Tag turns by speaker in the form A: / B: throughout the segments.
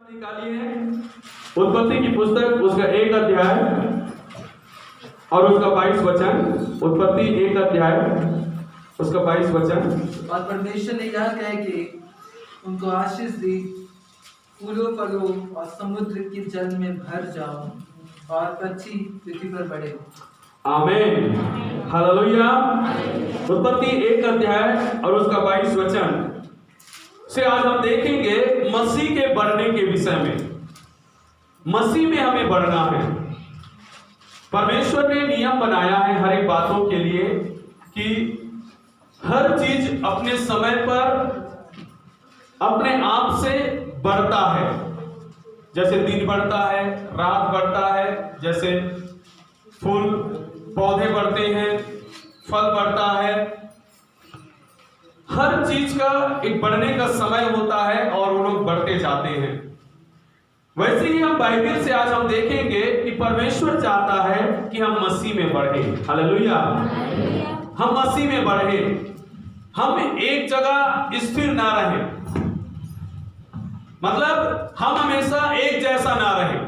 A: निकाली है उत्पत्ति की पुस्तक उसका 1 अध्याय और उसका 22 वचन। उत्पत्ति 1 अध्याय उसका 22 वचन।
B: और परमेश्वर ने यह कह के उनको आशीष दी, फूलों फलों और समुद्र के जल में भर जाओ और पक्षी पृथ्वी पर बढ़े।
A: आमीन, हालेलुया। उत्पत्ति 1 अध्याय और उसका 22 वचन से आज हम देखेंगे मसीह के बढ़ने के विषय में। मसीह में हमें बढ़ना है। परमेश्वर ने नियम बनाया है हर एक बातों के लिए कि हर चीज अपने समय पर अपने आप से बढ़ता है। जैसे दिन बढ़ता है, रात बढ़ता है, जैसे फूल पौधे बढ़ते हैं, फल बढ़ता है। हर चीज का एक बढ़ने का समय होता है और वो लोग बढ़ते जाते हैं। वैसे ही हम बाइबल से आज हम देखेंगे कि परमेश्वर चाहता है कि हम मसीह में बढ़े। हालेलुया, हम मसीह में बढ़े। हम एक जगह स्थिर ना रहे, मतलब हम हमेशा एक जैसा ना रहे।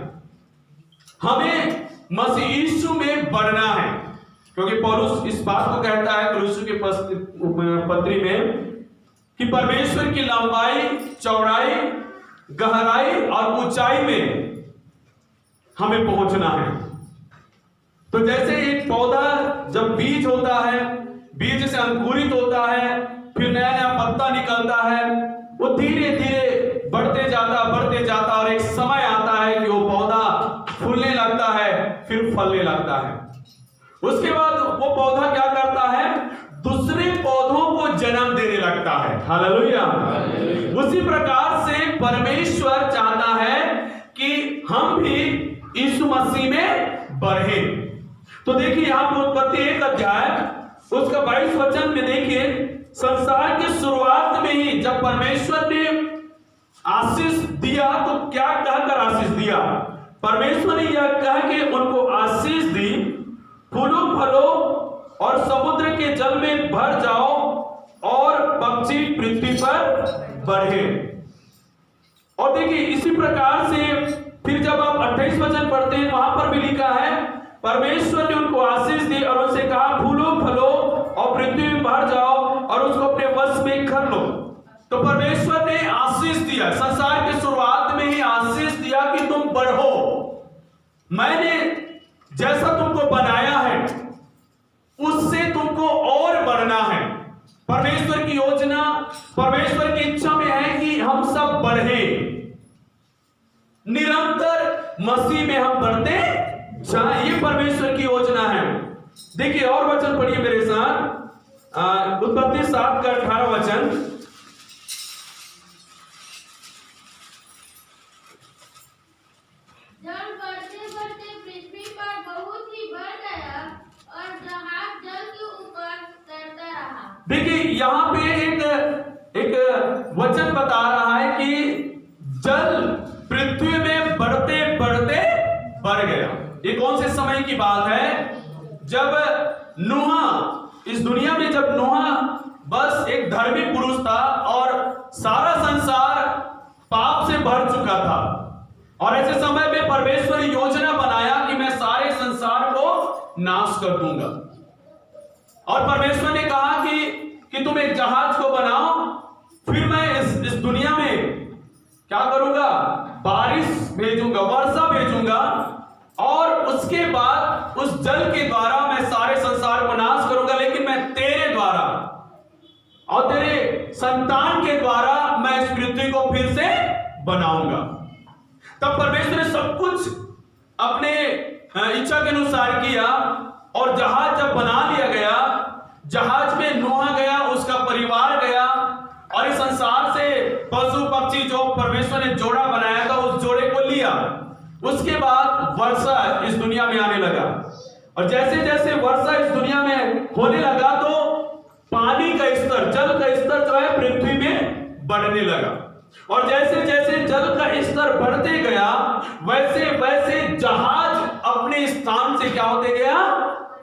A: हमें मसीह यीशु में बढ़ना है, क्योंकि पौलुस इस बात को कहता है कुलुस्सी के पत्री में कि परमेश्वर की लंबाई, चौड़ाई, गहराई और ऊंचाई में हमें पहुंचना है। तो जैसे एक पौधा जब बीज होता है, बीज से अंकुरित होता है, फिर नया नया पत्ता निकलता है, वो धीरे धीरे बढ़ते जाता और एक समय आता है कि वो पौधा फूलने लगता है, फिर फलने लगता है। उसके बाद वो पौधा क्या करता है? दूसरे पौधों को जन्म देने लगता है। हालेलुया। उसी प्रकार से परमेश्वर चाहता है कि हम भी यीशु मसीह में बढ़े। तो देखिए यहां पर उत्पत्ति 1 अध्याय उसका 22 वचन में देखिए, संसार की शुरुआत में ही जब परमेश्वर ने आशीष दिया तो क्या कहकर आशीष दिया? परमेश्वर ने यह कह के उनको आशीष दी, फूलों फलों और समुद्र के जल में भर जाओ और पक्षी पृथ्वी पर बढ़े। और देखिए इसी प्रकार से फिर जब आप 28 वचन पढ़ते हैं, वहां पर भी लिखा है परमेश्वर ने उनको आशीष दी और उनसे कहा फूलों फलों और पृथ्वी में भर जाओ और उसको अपने वश में कर लो। तो परमेश्वर ने आशीष दिया, संसार की शुरुआत में ही आशीष दिया कि तुम बढ़ो। मैंने जैसा तुमको बनाया है उससे तुमको और बढ़ना है। परमेश्वर की योजना, परमेश्वर की इच्छा में है कि हम सब बढ़े, निरंतर मसीह में हम बढ़ते जाएं। ये परमेश्वर की योजना है। देखिए और वचन पढ़िए मेरे साथ, उत्पत्ति 7 का 18 वचन। देखिए यहां पे एक वचन बता रहा है कि जल पृथ्वी में बढ़ते बढ़ते बढ़ गया। ये कौन से समय की बात है? जब नूह इस दुनिया में, जब नूह बस एक धर्मी पुरुष था और सारा संसार पाप से भर चुका था, और ऐसे समय में परमेश्वर ने योजना बनाया कि मैं सारे संसार को नाश कर दूंगा। और परमेश्वर ने कहा कि तुम एक जहाज को बनाओ, फिर मैं इस दुनिया में क्या करूंगा? बारिश भेजूंगा, वर्षा भेजूंगा, और उसके बाद उस जल के द्वारा मैं सारे संसार को नाश करूंगा, लेकिन मैं तेरे द्वारा और तेरे संतान के द्वारा मैं इस पृथ्वी को फिर से बनाऊंगा। तब परमेश्वर ने सब कुछ अपने इच्छा के अनुसार किया, और जहाज जब बना लिया गया, जहाज में नूह गया, उसका परिवार गया, और इस संसार से पशु पक्षी जो परमेश्वर ने जोड़ा बनाया था उस जोड़े को लिया। उसके बाद वर्षा इस दुनिया में आने लगा, और जैसे जैसे वर्षा इस दुनिया में होने लगा तो पानी का स्तर, जल का स्तर जो है पृथ्वी में बढ़ने लगा। और जैसे जैसे जल का स्तर बढ़ते गया, वैसे वैसे जहाज अपने स्थान से क्या होते गया?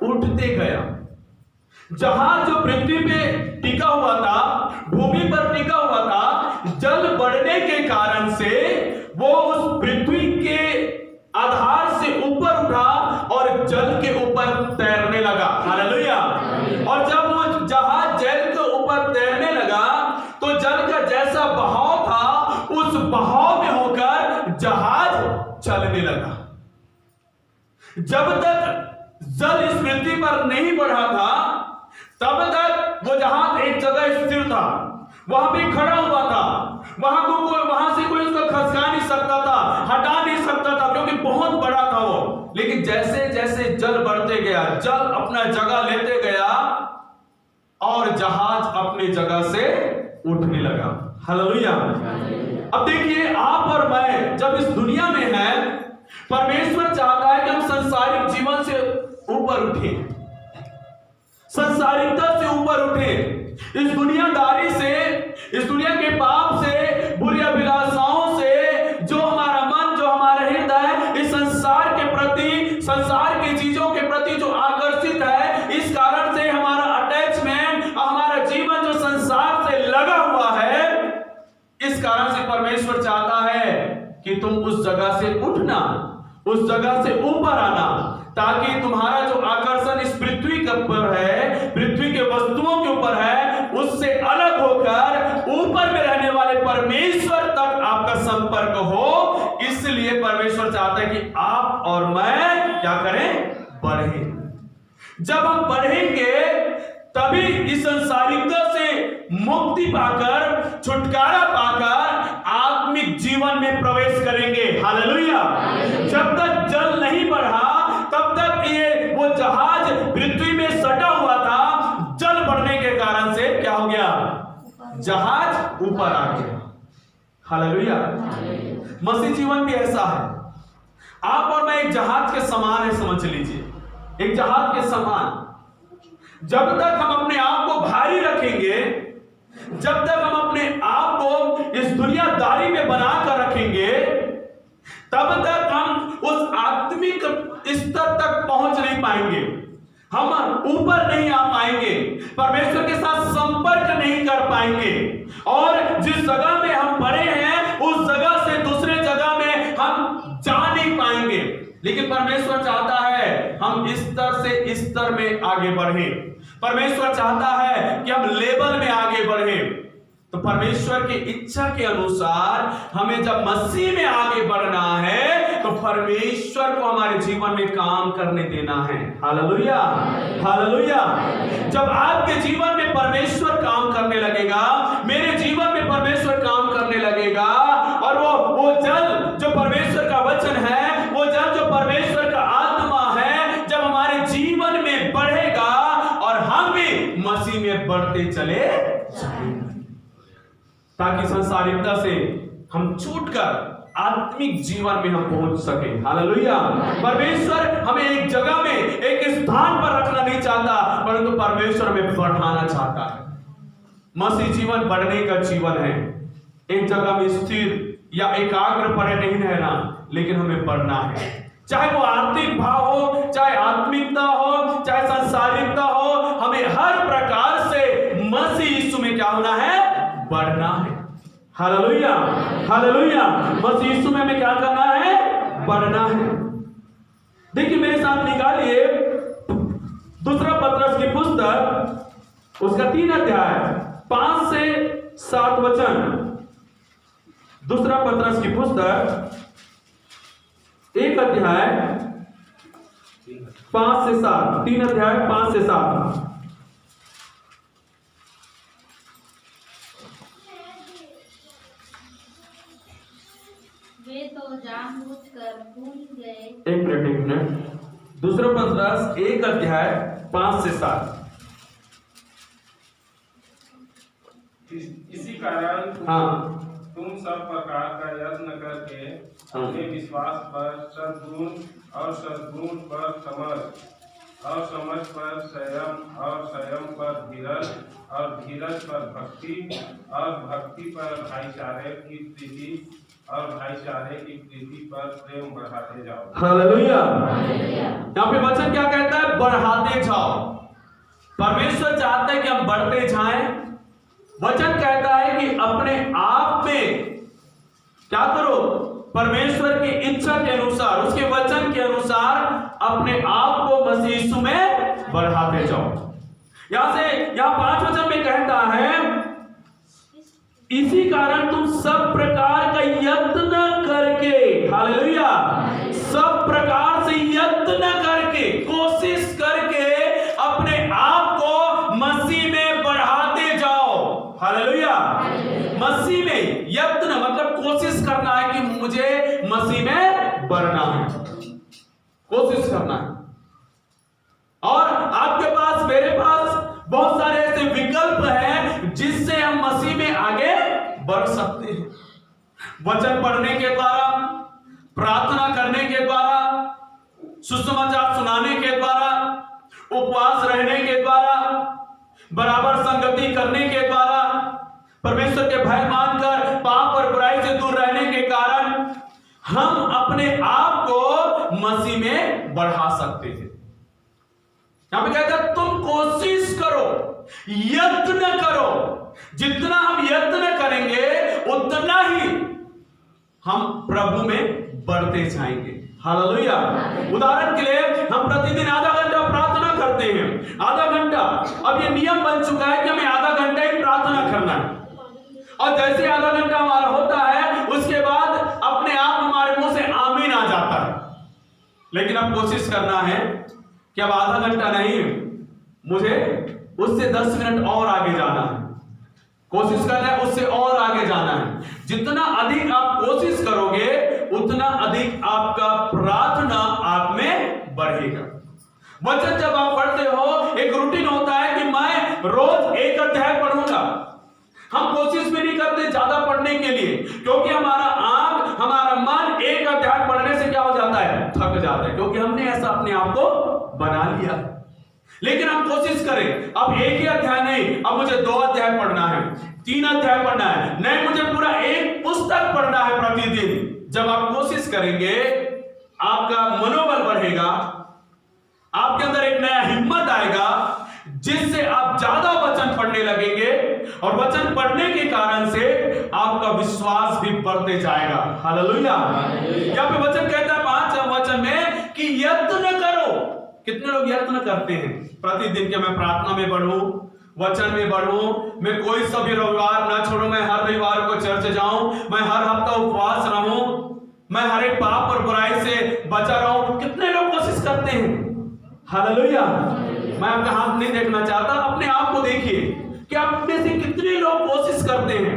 A: उठते गया। जहाज जो पृथ्वी पे टिका हुआ था, भूमि पर टिका हुआ था, जल बढ़ने के कारण से वो उस पृथ्वी के आधार से ऊपर उठा और जल के ऊपर तैरने लगा। हालेलुया। और जब वो जहाज जल के ऊपर तैरने लगा तो जल का जैसा बहाव था उस बहाव में होकर जहाज चलने लगा। जब तक जल इस पृथ्वी पर नहीं बढ़ा था तब तक वो जहाज एक जगह स्थिर था, वहां पे खड़ा हुआ था, वहां से कोई उसको खसका नहीं सकता था, हटा नहीं सकता था, क्योंकि बहुत बड़ा था वो। लेकिन जैसे जैसे जल बढ़ते गया, जल अपना जगह लेते गया और जहाज अपनी जगह से उठने लगा। हालेलुया। अब देखिए, आप और मैं जब इस दुनिया में हैं, परमेश्वर चाहता है कि हम संसारिक जीवन से ऊपर उठे, संसारिकता से ऊपर उठे, इस दुनियादारी से, इस दुनिया के पाप से, बुरी अभिलाषाओं से जो हमारा मन, जो हमारा हृदय इस संसार के प्रति, संसार की चीजों के प्रति जो आकर्षित है, इस कारण से हमारा अटैचमेंट, हमारा जीवन जो संसार से लगा हुआ है, इस कारण से परमेश्वर चाहता है कि तुम उस जगह से उठना, उस जगह से ऊपर आना, ताकि तुम्हारा जो आकर्षण इस पृथ्वी के ऊपर है, पृथ्वी के वस्तुओं के ऊपर है, उससे अलग होकर ऊपर में रहने वाले परमेश्वर तक आपका संपर्क हो। इसलिए परमेश्वर चाहता है कि आप और मैं क्या करें? बढ़ें। जब हम बढ़ेंगे तभी इस संसारिकता से मुक्ति पाकर, छुटकारा पाकर आत्मिक जीवन में प्रवेश करेंगे। हालेलुया। जब तक जल नहीं बढ़ा तब तक ये वो जहाज पृथ्वी में सटा हुआ था, जल बढ़ने के कारण से क्या हो गया? जहाज ऊपर आ गया। हालेलुया। मसीह जीवन भी ऐसा है। आप और मैं एक जहाज के समान है, समझ लीजिए, एक जहाज के समान। जब तक हम अपने आप को भारी रखेंगे, जब तक हम अपने आप को इस दुनियादारी में बनाकर रखेंगे, तब तक हम उस आत्मिक स्तर तक पहुंच नहीं पाएंगे, हम ऊपर नहीं आ पाएंगे, परमेश्वर के साथ संपर्क नहीं कर पाएंगे, और जिस जगह में हम पड़े हैं उस जगह से दूसरे जगह में हम जा नहीं पाएंगे। लेकिन परमेश्वर चाहता है हम इस स्तर से इस स्तर में आगे बढ़ें। परमेश्वर चाहता है कि हम लेवल में आगे बढ़ें। तो परमेश्वर की इच्छा के अनुसार हमें जब मसीह में आगे बढ़ना है तो परमेश्वर को हमारे जीवन में काम करने देना है। हालेलुया। हालेलुया। जब आपके जीवन में परमेश्वर काम करने लगेगा, मेरे जीवन में परमेश्वर काम करने लगेगा, और वो जल जो परमेश्वर का वचन है, वो जल जो परमेश्वर का आत्मा है, जब हमारे जीवन में बढ़ेगा और हम भी मसीह में बढ़ते चले जाएंगे, ताकि संसारिकता से हम छूटकर आत्मिक जीवन में हम पहुंच सके। हालेलुया। परमेश्वर हमें एक जगह में, एक स्थान पर रखना नहीं चाहता, परंतु परमेश्वर हमें बढ़ाना चाहता है। मसीह जीवन बढ़ने का जीवन है, एक जगह में स्थिर या एकाग्र पड़े नहीं रहना, लेकिन हमें बढ़ना है। चाहे वो आर्थिक भाव हो, चाहे आत्मिकता हो, चाहे संसारिकता हो, हमें हर प्रकार से मसीह यीशु में क्या होना है? बढ़ना है। हालेलुया। हालेलुया। मसीह यीशु में हमें क्या करना है? बढ़ना है। देखिए मेरे साथ निकालिए दूसरा पतरस की पुस्तक, उसका 3 अध्याय 5 से 7 वचन। दूसरा पतरस की पुस्तक 1 अध्याय 5 से 7, 3 अध्याय 5 से 7।
C: वे तो जानबूझकर भूल गए।
A: एक मिनट। दूसरा पतरस 1 अध्याय 5 से 7।
D: इसी कारण तुम सब प्रकार का यत्न करके अपने विश्वास पर सद्गुण, और सद्गुण पर समझ, और समझ पर संयम, और संयम पर धीरज, और धीरज पर भक्ति, और भक्ति पर भाईचारे की प्रीति, और भाईचारे की प्रीति पर प्रेम बढ़ाते जाओ।
A: हालेलुया। यहाँ पे वचन क्या कहता है? बढ़ाते जाओ। परमेश्वर चाहता है कि हम बढ़ते जाएं। वचन कहता है कि अपने आप में क्या करो? परमेश्वर की इच्छा के अनुसार, उसके वचन के अनुसार अपने आप को मसीह यीशु में बढ़ाते जाओ। यहाँ 5 वचन में कहता है, इसी कारण तुम सब प्रकार का यत्न करके, हालेलुया, सब प्रकार से यत्न करके, कोशिश करके अपने आप को मसीह में बढ़ाते जाओ। हालेलुया। मसीह में यत्न मतलब कोशिश करना है कि मुझे मसीह में बढ़ना है, कोशिश करना है। और आपके पास, मेरे पास बहुत सारे ऐसे विकल्प हैं जिससे हम मसीह में आगे बढ़ सकते हैं। वचन पढ़ने के द्वारा, प्रार्थना करने के द्वारा, सुसमाचार सुनाने के द्वारा, उपवास रहने के द्वारा, बराबर संगति करने के द्वारा, परमेश्वर के भय मानकर पाप और बुराई से दूर रहने के कारण हम अपने आप को मसीह में बढ़ा सकते हैं। यहां पे कहता है तुम कोशिश करो, यत्न करो। जितना हम यत्न करेंगे उतना ही हम प्रभु में बढ़ते जाएंगे। हालेलुया। उदाहरण के लिए हम प्रतिदिन आधा घंटा प्रार्थना करते हैं, आधा घंटा। अब ये नियम बन चुका है कि हमें आधा घंटा ही प्रार्थना करना है। और जैसे आधा घंटा हमारा होता है उसके बाद अपने आप हमारे मुंह से आमीन आ जाता है। लेकिन अब कोशिश करना है कि अब आधा घंटा नहीं, मुझे उससे 10 मिनट और आगे जाना है। कोशिश करना है उससे और आगे जाना है। जितना अधिक आप कोशिश करोगे उतना अधिक आपका प्रार्थना आप में बढ़ेगा। वचन जब आप पढ़ते हो, एक रूटीन होता है कि मैं रोज एक अध्याय पढ़ूंगा। हम कोशिश भी नहीं करते ज्यादा पढ़ने के लिए, क्योंकि हमारा आंख, हमारा मन एक अध्याय पढ़ने से क्या हो जाता है? थक जाता है, क्योंकि हमने ऐसा अपने आप को बना लिया। लेकिन हम कोशिश करें, अब एक ही अध्याय नहीं, अब मुझे 2 अध्याय पढ़ना है, 3 अध्याय पढ़ना है, नहीं मुझे पूरा एक पुस्तक पढ़ना है प्रतिदिन। जब आप कोशिश करेंगे आपका मनोबल बढ़ेगा, आपके अंदर एक नया हिम्मत आएगा, जिससे आप ज्यादा वचन पढ़ने लगेंगे और वचन पढ़ने के कारण से आपका विश्वास भी बढ़ते जाएगा। हालेलुया। यहाँ पे वचन कहता है 5 वचन में कि यत्न करो। कितने लोग यत्न करते हैं प्रतिदिन के मैं प्रार्थना में बढ़ूं, वचन में बढ़ूं, मैं कोई सा भी रविवार ना छोड़ूं, मैं हर रविवार को चर्च जाऊं, मैं हर हफ्ता उपवास रहूं, मैं हर एक पाप और बुराई से बचा रहूं। कितने लोग कोशिश करते हैं? हालेलुया। मैं आपका हाथ नहीं देखना चाहता, अपने आप को देखिए कि आप में से कितने लोग कोशिश करते हैं।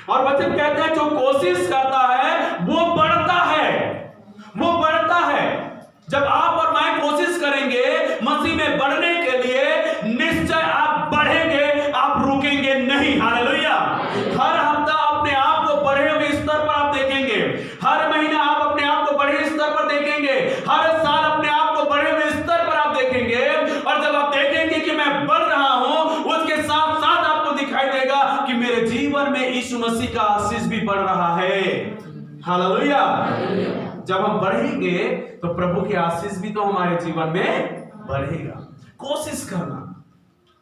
A: और वचन कहते हैं जो कोशिश करता है वो बढ़ता है, वो बढ़ता है। जब आप और मैं कोशिश करेंगे मसीह में बढ़ने के लिए, निश्चय आप बढ़ेंगे, आप रुकेंगे नहीं। हालेलुया। हर हफ्ता अपने आप को बढ़े हुए स्तर पर आप देखेंगे, हर महीना आप अपने आप को बढ़े स्तर पर देखेंगे, हर साल अपने आप को बढ़े हुए स्तर पर आप देखेंगे। और जब आप देखेंगे कि मैं बढ़ रहा हूं, उसके साथ साथ आपको दिखाई देगा कि मेरे जीवन में यीशु मसीह का आशीष भी बढ़ रहा है। हालेलुया। जब हम बढ़ेंगे तो प्रभु की आशीष भी तो हमारे जीवन में बढ़ेगा। कोशिश करना,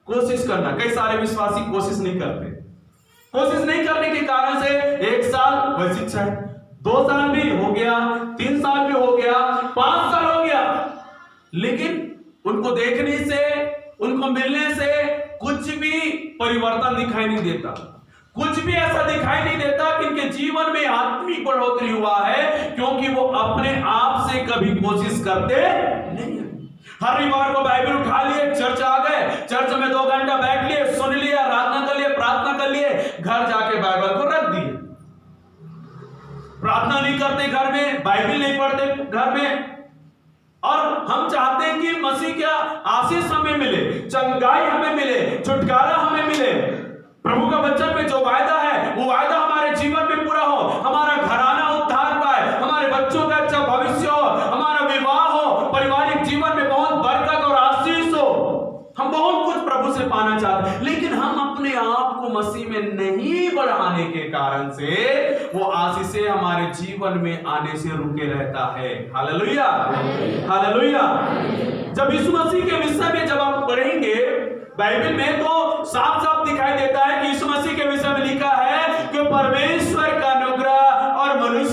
A: कोशिश करना। कई सारे विश्वासी कोशिश नहीं करते। कोशिश नहीं करने के कारण से 1 साल वह शिक्षा है, 2 साल भी हो गया, 3 साल भी हो गया, 5 साल हो गया, लेकिन उनको देखने से, उनको मिलने से कुछ भी परिवर्तन दिखाई नहीं देता। कुछ भी ऐसा दिखाई नहीं देता कि इनके जीवन में आत्मिक बढ़ोतरी हुआ है, क्योंकि वो अपने आप से कभी कोशिश करते नहीं है। हर रविवार को बाइबल उठा लिए, चर्च आ गए, चर्च में 2 घंटा बैठ लिए, सुन लिया, आराधना कर लिए, प्रार्थना कर लिए, घर जाके बाइबल को रख दिए। प्रार्थना नहीं करते घर में, बाइबल नहीं पढ़ते घर में। और हम चाहते हैं कि मसीह क्या आशीष हमें मिले, चंगाई हमें मिले, छुटकारा हमें मिले। प्रभु का वचन में जो वायदा है वो वायदा हमारे जीवन में पूरा हो, हमारा घराना उद्धार पाए, हमारे बच्चों का अच्छा भविष्य हो, हमारा विवाह हो, पारिवारिक जीवन में बहुत बरकत और आशीष हो। हम बहुत कुछ प्रभु से पाना चाहते हैं, लेकिन हम अपने आप को मसीह में नहीं बढ़ाने के कारण से वो आशीषें हमारे जीवन में आने से रुके रहता है। हालेलुया। हालेलुया। जब यीशु मसीह के विषय में जब आप पढ़ेंगे बाइबल में, तो साफ साफ दिखाई देता है कि यीशु मसीह के विषय में लिखा है कि परमेश्वर का अनुग्रह और मनुष्य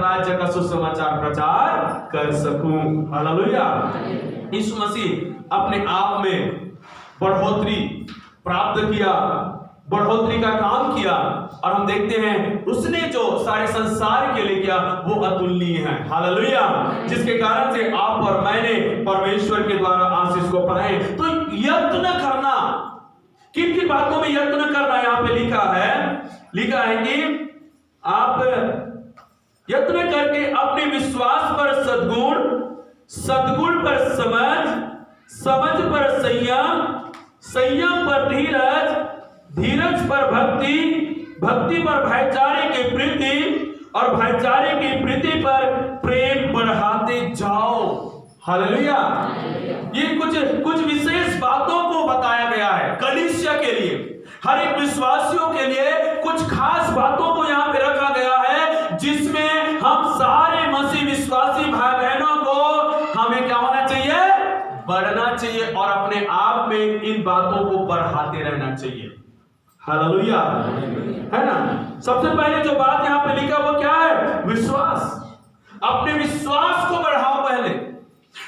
A: राज्य का सुसमाचार प्रचार कर सकूं। हालेलुया। यीशु मसीह अपने आप में बढ़ोतरी प्राप्त किया, बढ़ोतरी का काम किया, और हम देखते हैं उसने जो सारे संसार के लिए किया वो अतुलनीय है। हालेलुया। जिसके कारण से आप और मैंने परमेश्वर के द्वारा आशीष को पाए। तो यत्न करना, किन किन बातों में यत्न करना यहां पे लिखा है कि आप यत्न करके अपने विश्वास पर सद्गुण, सद्गुण पर समझ, समझ पर संयम, संयम पर धीरज, धीरज पर भक्ति, भक्ति पर भाईचारे की प्रीति, और भाईचारे की प्रीति पर प्रेम बढ़ाते जाओ। हालेलुया। ये कुछ विशेष बातों को बताया गया है कलीसिया के लिए, हर एक विश्वासियों के लिए कुछ खास बातों को यहाँ पे रखा गया है, जिसमें हम सारे मसीह विश्वासी भाई बहनों को हमें क्या होना चाहिए, बढ़ना चाहिए, और अपने आप में इन बातों को बढ़ाते रहना चाहिए। हालेलुया, है ना। सबसे पहले जो बात यहाँ पे लिखा वो क्या है, विश्वास। अपने विश्वास को बढ़ाओ। पहले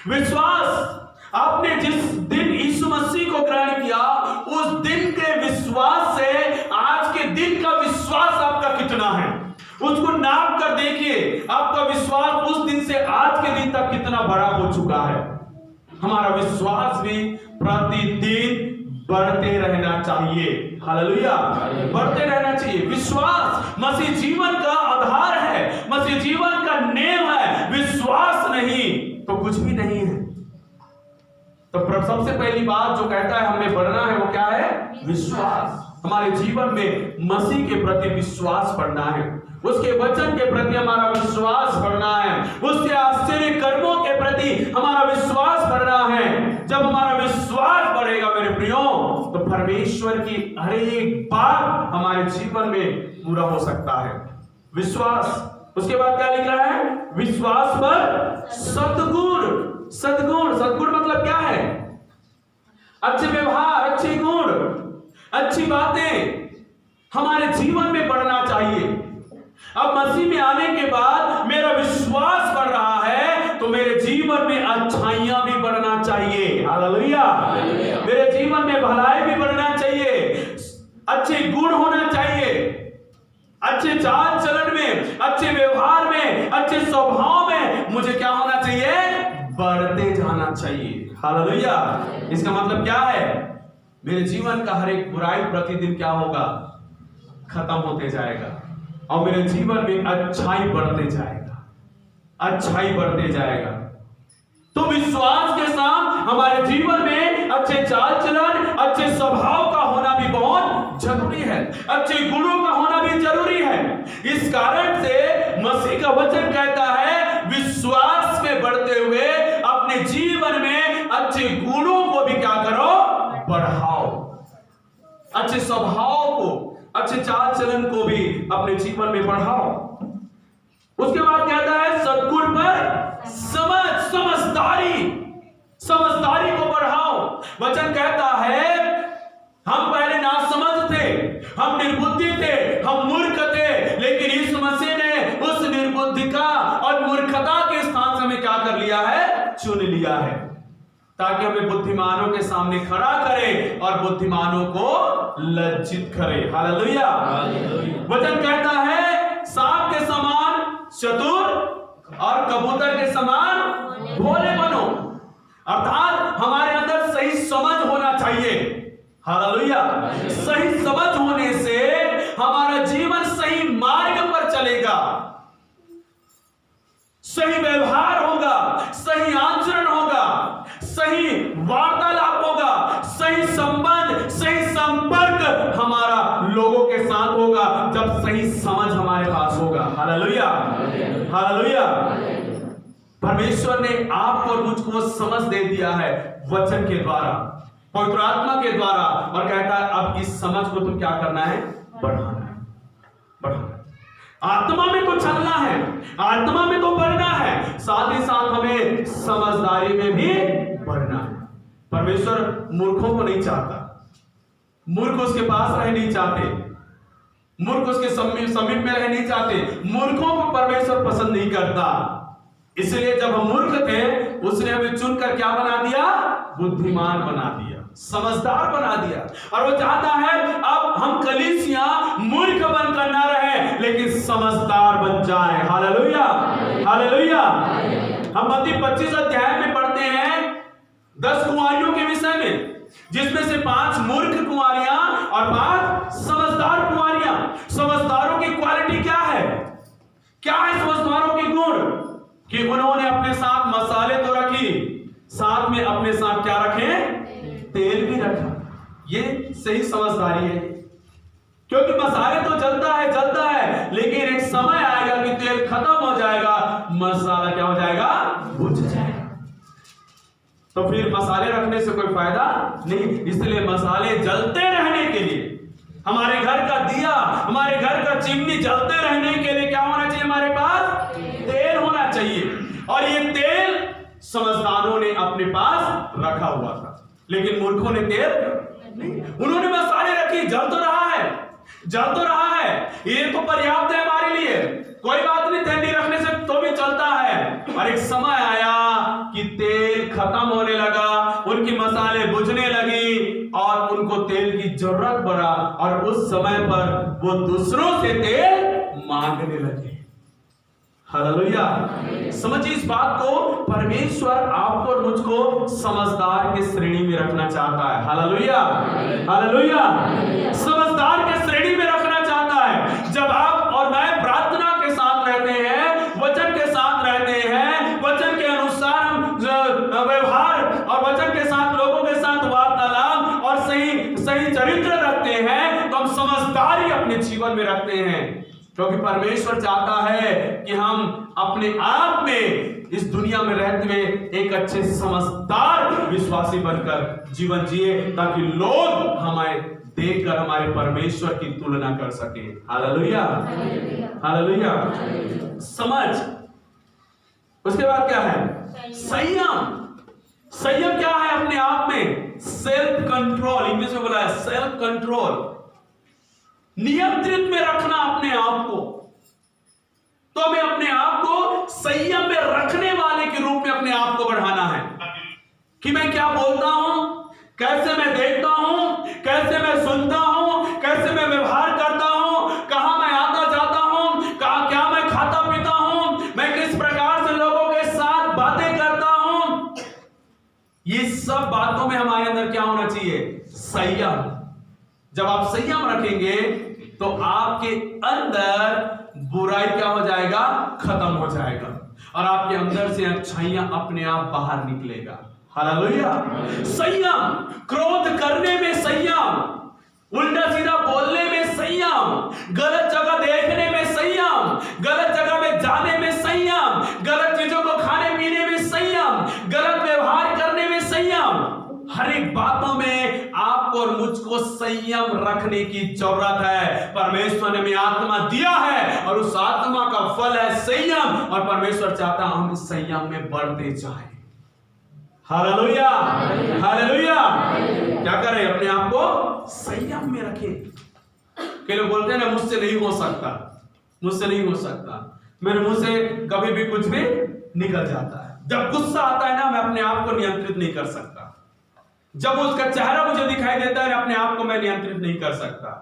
A: विश्वास, आपने जिस दिन यीशु मसीह को ग्रहण किया उस दिन के विश्वास से आज के दिन का विश्वास आपका कितना है, उसको नाप कर देखिए। आपका विश्वास उस दिन से आज के दिन तक कितना बड़ा हो चुका है। हमारा विश्वास भी प्रतिदिन बढ़ते रहना चाहिए। हालेलुया, बढ़ते रहना चाहिए। विश्वास मसीह जीवन का आधार है, मसीह जीवन का नेम है। विश्वास नहीं तो कुछ भी नहीं है। तो सबसे पहली बात जो कहता है हमें बढ़ना है वो क्या है, विश्वास। हमारे जीवन में मसीह के प्रति विश्वास बढ़ना है, उसके वचन के प्रति हमारा विश्वास बढ़ना है, उसके आश्चर्य कर्मों के प्रति हमारा विश्वास बढ़ना है। जब हमारा विश्वास बढ़ेगा मेरे प्रियो, तो परमेश्वर की हर एक बात हमारे जीवन में पूरा हो सकता है। विश्वास। उसके बाद क्या लिखा है, विश्वास पर सद्गुण। सद्गुण, सद्गुण मतलब क्या है, अच्छे व्यवहार, अच्छे गुण, अच्छी बातें हमारे जीवन में बढ़ना चाहिए। अब मसीह में आने के बाद मेरा विश्वास बढ़ रहा है तो मेरे जीवन में अच्छाइयां भी बढ़ना चाहिए। हालेलुया। मेरे जीवन में भलाई भी बढ़ना चाहिए, अच्छे गुण होना चाहिए, अच्छे चाल चलन में, अच्छे व्यवहार में, अच्छे स्वभाव में मुझे क्या होना चाहिए, बढ़ते जाना चाहिए। हालेलुया। इसका मतलब क्या है, मेरे जीवन का हर एक बुराई प्रतिदिन क्या होगा, खत्म होते जाएगा, और मेरे जीवन में अच्छाई बढ़ते जाएगा, अच्छाई बढ़ते जाएगा। तो विश्वास के साथ हमारे जीवन में अच्छे चाल चलन, अच्छे स्वभाव का होना भी बहुत जरूरी है, अच्छे गुणों का होना भी जरूरी है। इस कारण से मसीह का वचन कहता है विश्वास में बढ़ते हुए अपने जीवन में अच्छे गुणों को भी क्या करो, बढ़ाओ। अच्छे स्वभाव को, अच्छे चाल चलन को भी अपने जीवन में बढ़ाओ। उसके बाद कहता है सद्गुण पर समझ, समझदारी, समझदारी को बढ़ाओ। वचन कहता है हम पहले ना समझ थे, हम निर्बुद्धि थे, हम मूर्ख थे, लेकिन यीशु मसीह ने उस निर्बुद्धिता और मूर्खता के स्थान से हमें क्या कर लिया है, चुन लिया है, ताकि हमें बुद्धिमानों के सामने खड़ा करे और बुद्धिमानों को लज्जित करे। हालेलुया। वचन कहता है सांप के समान चतुर और कबूतर के समान भोले बनो। अर्थात हमारे अंदर सही समझ होना चाहिए। हालेलुया। सही समझ होने से हमारा जीवन सही मार्ग पर चलेगा, सही व्यवहार होगा, सही आचरण होगा, सही वार्तालाप होगा, सही संबंध, सही संपर्क हमारा लोगों के साथ होगा, जब सही समझ हमारे पास होगा। Hallelujah, hallelujah. परमेश्वर ने आपको और मुझको समझ दे दिया है वचन के द्वारा, पवित्र आत्मा के द्वारा, और कहता है अब इस समझ को तुम क्या करना है, बढ़ाना है, बढ़ाना। आत्मा में तो चलना है, आत्मा में तो बढ़ना है, साथ ही साथ हमें समझदारी में भी बढ़ना है। परमेश्वर मूर्खों को नहीं चाहता, मूर्ख उसके पास रह नहीं चाहते, मूर्ख उसके समीप में रह नहीं चाहते। मूर्खों को परमेश्वर पसंद नहीं करता। इसलिए जब हम मूर्ख थे उसने हमें चुनकर क्या बना दिया? बुद्धिमान बना दिया, समझदार बना दिया। और वो चाहता है अब हम कलीसिया मूर्ख बनकर ना रहे लेकिन समझदार बन जाए। Hallelujah, hallelujah. हम मत्ती 25 अध्याय में पढ़ते हैं 10 कुंवारियों के विषय में, जिसमें से 5 मूर्ख कुंवारियां और 5 समझदार कुंवारियां। समझदारों की क्वालिटी क्या है? क्या है समझदारों की गुण? कि उन्होंने अपने साथ मसाले तो रखी, साथ में अपने साथ क्या रखे? तेल भी रखा। ये सही समझदारी है, क्योंकि मसाले तो जलता है, लेकिन एक समय आएगा कि तेल खत्म हो जाएगा, मसाला क्या हो जाएगा? बुझ जाएगा। तो फिर मसाले रखने से कोई फायदा नहीं। इसलिए मसाले जलते रहने के लिए, हमारे घर का दिया, हमारे घर का चिमनी जलते रहने के लिए क्या होना चाहिए? हमारे पास तेल होना चाहिए। और ये तेल समझदारों ने अपने पास रखा हुआ था, लेकिन मूर्खों ने तेल नहीं। उन्होंने मसाले रखी, जल तो रहा है, ये तो पर्याप्त है हमारे लिए, कोई बात नहीं, तेल नहीं रखने से तो भी चलता है। और एक समय आया कि तेल खत्म होने लगा, उनकी मसाले बुझने लगी और उनको तेल की जरूरत पड़ा, और उस समय पर वो दूसरों से तेल मांगने लगे। हालेलुया। समझिए इस बात को, परमेश्वर आपको और मुझको समझदार के श्रेणी में रखना चाहता है। Hallelujah, hallelujah. समझदार के श्रेणी में रखना चाहता है। जब आप और मैं प्रार्थना के साथ रहते हैं, वचन के साथ रहते हैं, वचन के अनुसार हम व्यवहार और वचन के साथ लोगों के साथ वार्तालाप और सही चरित्र रखते हैं, तो हम समझदारी अपने जीवन में रखते हैं। क्योंकि परमेश्वर चाहता है कि हम अपने आप में इस दुनिया में रहते हुए एक अच्छे समझदार विश्वासी बनकर जीवन जिए, ताकि लोग हमें देखकर हमारे परमेश्वर की तुलना कर सके। Hallelujah, hallelujah. समझ, उसके बाद क्या है? संयम। संयम क्या है? अपने आप में सेल्फ कंट्रोल, इंग्लिश में बोला है सेल्फ कंट्रोल, नियंत्रित में रखना अपने आप को। तो हमें अपने आप को संयम में रखने वाले के रूप में अपने आप को बढ़ाना है कि मैं क्या बोलता हूं, कैसे मैं देखता हूं, कैसे मैं सुनता हूं, कैसे मैं व्यवहार करता हूं, कहां मैं आता जाता हूं, क्या मैं खाता पीता हूं, मैं किस प्रकार से लोगों के साथ बातें करता हूं। ये सब बातों में हमारे अंदर क्या होना चाहिए? संयम। जब आप संयम रखेंगे तो आपके अंदर बुराई क्या हो जाएगा? खत्म हो जाएगा, और आपके अंदर से अच्छाइयां अपने आप बाहर निकलेगा। हालेलुया। संयम, क्रोध करने में संयम, उल्टा सीधा बोलने में संयम, गलत जगह देखने में संयम, गलत जगह में जाने में संयम, गलत चीजों को खाने पीने में संयम, गलत व्यवहार करने में संयम। हर एक बातों में आपको और मुझको संयम रखने की जरूरत है। परमेश्वर ने हमें आत्मा दिया है और उस आत्मा का फल है संयम, और परमेश्वर चाहता है हम इस संयम में बढ़ते जाएं। Hallelujah, hallelujah. क्या करें? अपने आप को संयम में रखें। कई लोग बोलते हैं ना, मुझसे नहीं हो सकता, मुझसे नहीं हो सकता, मेरे मुंह से कभी भी कुछ भी निकल जाता है। जब गुस्सा आता है ना, मैं अपने आप को नियंत्रित नहीं कर सकता। जब उसका चेहरा मुझे दिखाई देता है, अपने आप को मैं नियंत्रित नहीं कर सकता।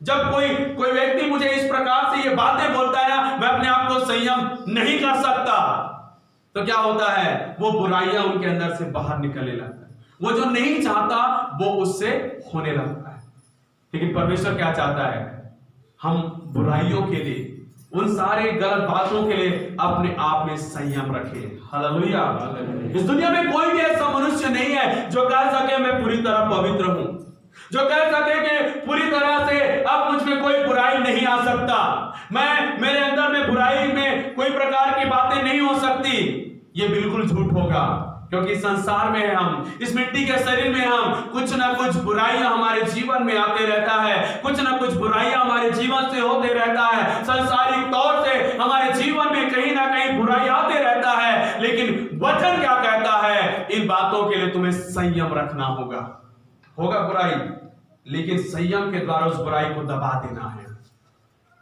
A: जब कोई व्यक्ति मुझे इस प्रकार से ये बातें बोलता है ना, मैं अपने आप को संयम नहीं कर सकता। तो क्या होता है? वो बुराइयां उनके अंदर से बाहर निकलने लगता है। वो जो नहीं चाहता वो उससे होने लगता है। लेकिन परमेश्वर क्या चाहता है? हम बुराइयों के लिए, उन सारे गलत बातों के लिए अपने आप में संयम रखें। हालेलुया। इस दुनिया में कोई भी ऐसा मनुष्य नहीं है जो कह सके मैं पूरी तरह पवित्र हूं, जो कह सके कि पूरी तरह से अब मुझ में कोई बुराई नहीं आ सकता, मेरे अंदर में बुराई में कोई प्रकार की बातें नहीं हो सकती। ये बिल्कुल झूठ होगा, क्योंकि संसार में है हम, इस मिट्टी के शरीर में हम, कुछ ना कुछ बुराइयां हमारे जीवन में आते रहता है, कुछ ना कुछ बुराइयां हमारे जीवन से होते रहता है। सांसारिक तौर से हमारे जीवन में कहीं ना कहीं बुराई आते रहता है, लेकिन वचन क्या कहता है? इन बातों के लिए तुम्हें संयम रखना होगा बुराई, लेकिन संयम के द्वारा उस बुराई को दबा देना है।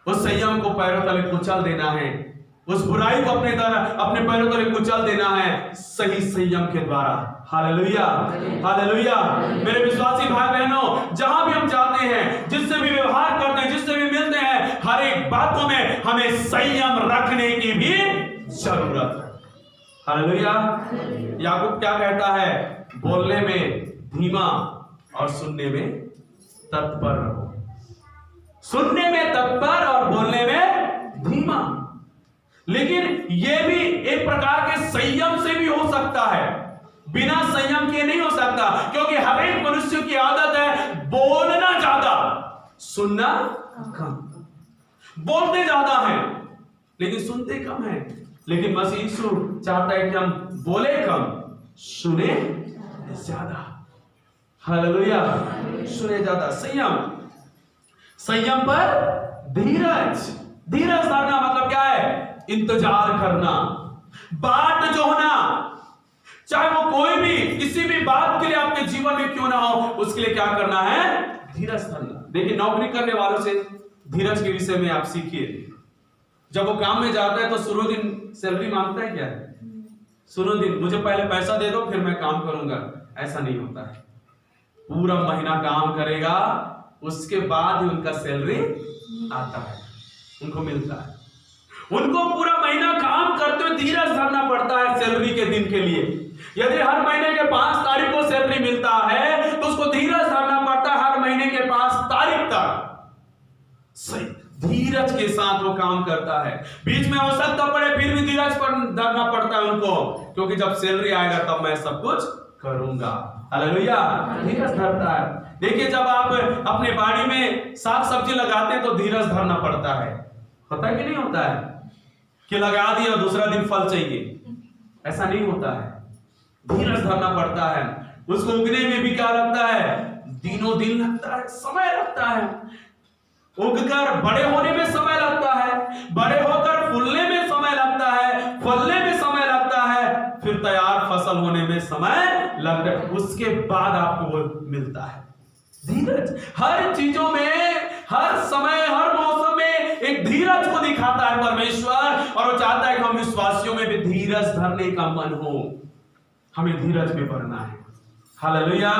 A: उस संयम को पैरों तले कुचल देना है, उस बुराई को अपने पैरों तले कुचल देना है सही संयम के द्वारा। Hallelujah, hallelujah. मेरे विश्वासी भाई बहनों, जहां भी हम जाते हैं, जिससे भी व्यवहार करते हैं, जिससे भी मिलते हैं, हर एक बातों में हमें संयम रखने की भी जरूरत है। हालेलुया। याकूब क्या कहता है? बोलने में धीमा और सुनने में तत्पर रहो। सुनने में तत्पर और बोलने में धीमा। लेकिन यह भी एक प्रकार के संयम से भी हो सकता है, बिना संयम के नहीं हो सकता, क्योंकि हर एक मनुष्य की आदत है बोलना ज्यादा, सुनना कम। बोलते ज्यादा है लेकिन सुनते कम है। लेकिन मसीह यीशु चाहता है कि हम बोले कम, सुने ज्यादा। हालेलुया, सुने ज्यादा। संयम पर धीरज। धीरज धरना मतलब क्या है? इंतजार करना, बाट जोहना। चाहे वो कोई भी किसी भी बात के लिए आपके जीवन में क्यों ना हो, उसके लिए क्या करना है? धीरज धरना। देखिए, नौकरी करने वालों से धीरज के विषय में आप सीखिए। जब वो काम में जाता है तो शुरू दिन सैलरी मांगता है क्या? शुरू दिन मुझे पहले पैसा दे दो फिर मैं काम करूंगा, ऐसा नहीं होता है। पूरा महीना काम करेगा, उसके बाद ही उनका सैलरी आता है, उनको मिलता है। उनको पूरा महीना काम करते हुए धीरज धरना पड़ता है सैलरी के दिन के लिए। यदि हर महीने के 5 तारीख को सैलरी मिलता है तो उसको धीरज धरना पड़ता है हर महीने के 5 तारीख तक। सही धीरज के साथ वो काम करता है। बीच में आवश्यकता पड़े फिर भी धीरज पर धरना पड़ता है उनको, क्योंकि जब सैलरी आएगा तब मैं सब कुछ करूंगा। हालेलुया, धीरज धरता है। देखिए, जब आप अपने बाड़ी में साग सब्जी लगाते हैं तो धीरज धरना पड़ता है। होता है कि नहीं होता है कि लगा दिया और दूसरा दिन फल चाहिए? ऐसा नहीं होता है, धीरज धरना पड़ता है। उसको उगने में भी क्या लगता है? दिनों दिन लगता है, समय लगता है। उगकर बड़े होने में समय लगता है, बड़े होकर फूलने में समय लगता है, फलने में समय लगता है, फिर तैयार फसल होने में समय लगता है, उसके बाद आपको वो मिलता है। धीरज हर चीजों में, हर समय, हर मौसम में एक धीरज को दिखाता है परमेश्वर, और वो चाहता है कि हम विश्वासियों में भी धीरज धरने का मन हो। हमें धीरज में बढ़ना है। हालेलुया,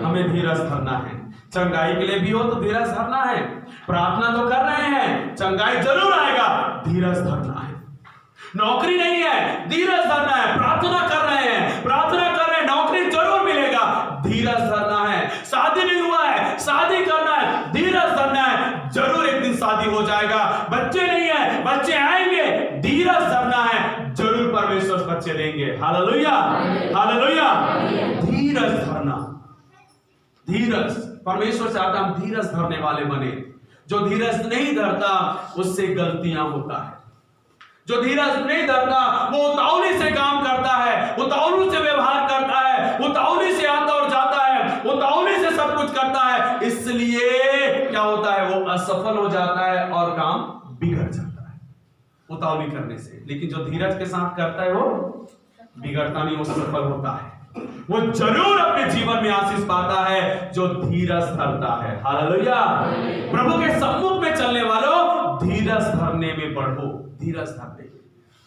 A: हमें धीरज धरना है। चंगाई के लिए भी हो तो धीरज धरना है। प्रार्थना तो कर रहे हैं, चंगाई जरूर आएगा, धीरज धरना है। नौकरी नहीं है, धीरज धरना है। प्रार्थना कर रहे हैं, प्रार्थना कर रहे हैं, नौकरी जरूर मिलेगा, धीरज धरना है। शादी नहीं हुआ है, शादी करना है, धीरज धरना है, जरूर एक दिन शादी हो जाएगा। बच्चे नहीं है, बच्चे आएंगे, धीरज धरना है, जरूर परमेश्वर बच्चे देंगे। Hallelujah, hallelujah. धीरज धरना, धीरज परमेश्वर चाहता हम धीरज धरने वाले बने। जो धीरज नहीं धरता उससे गलतियां होता है। जो धीरज नहीं धरता वो उतावली से काम करता है, उतावली से व्यवहार करता है, उतावली से आता और जाता है, उतावली से सब कुछ करता है। इसलिए क्या होता है? वो असफल हो जाता है और काम बिगड़ जाता है उतावली करने से। लेकिन जो धीरज के साथ करता है वो बिगड़ता नहीं, वो सफल होता है। वो जरूर अपने जीवन में आशीष पाता है जो धीरज धरता है। हालेलुया। प्रभु के सम्मुख में चलने वालों, धीरज धरने में बढ़ो, धीरज धरने।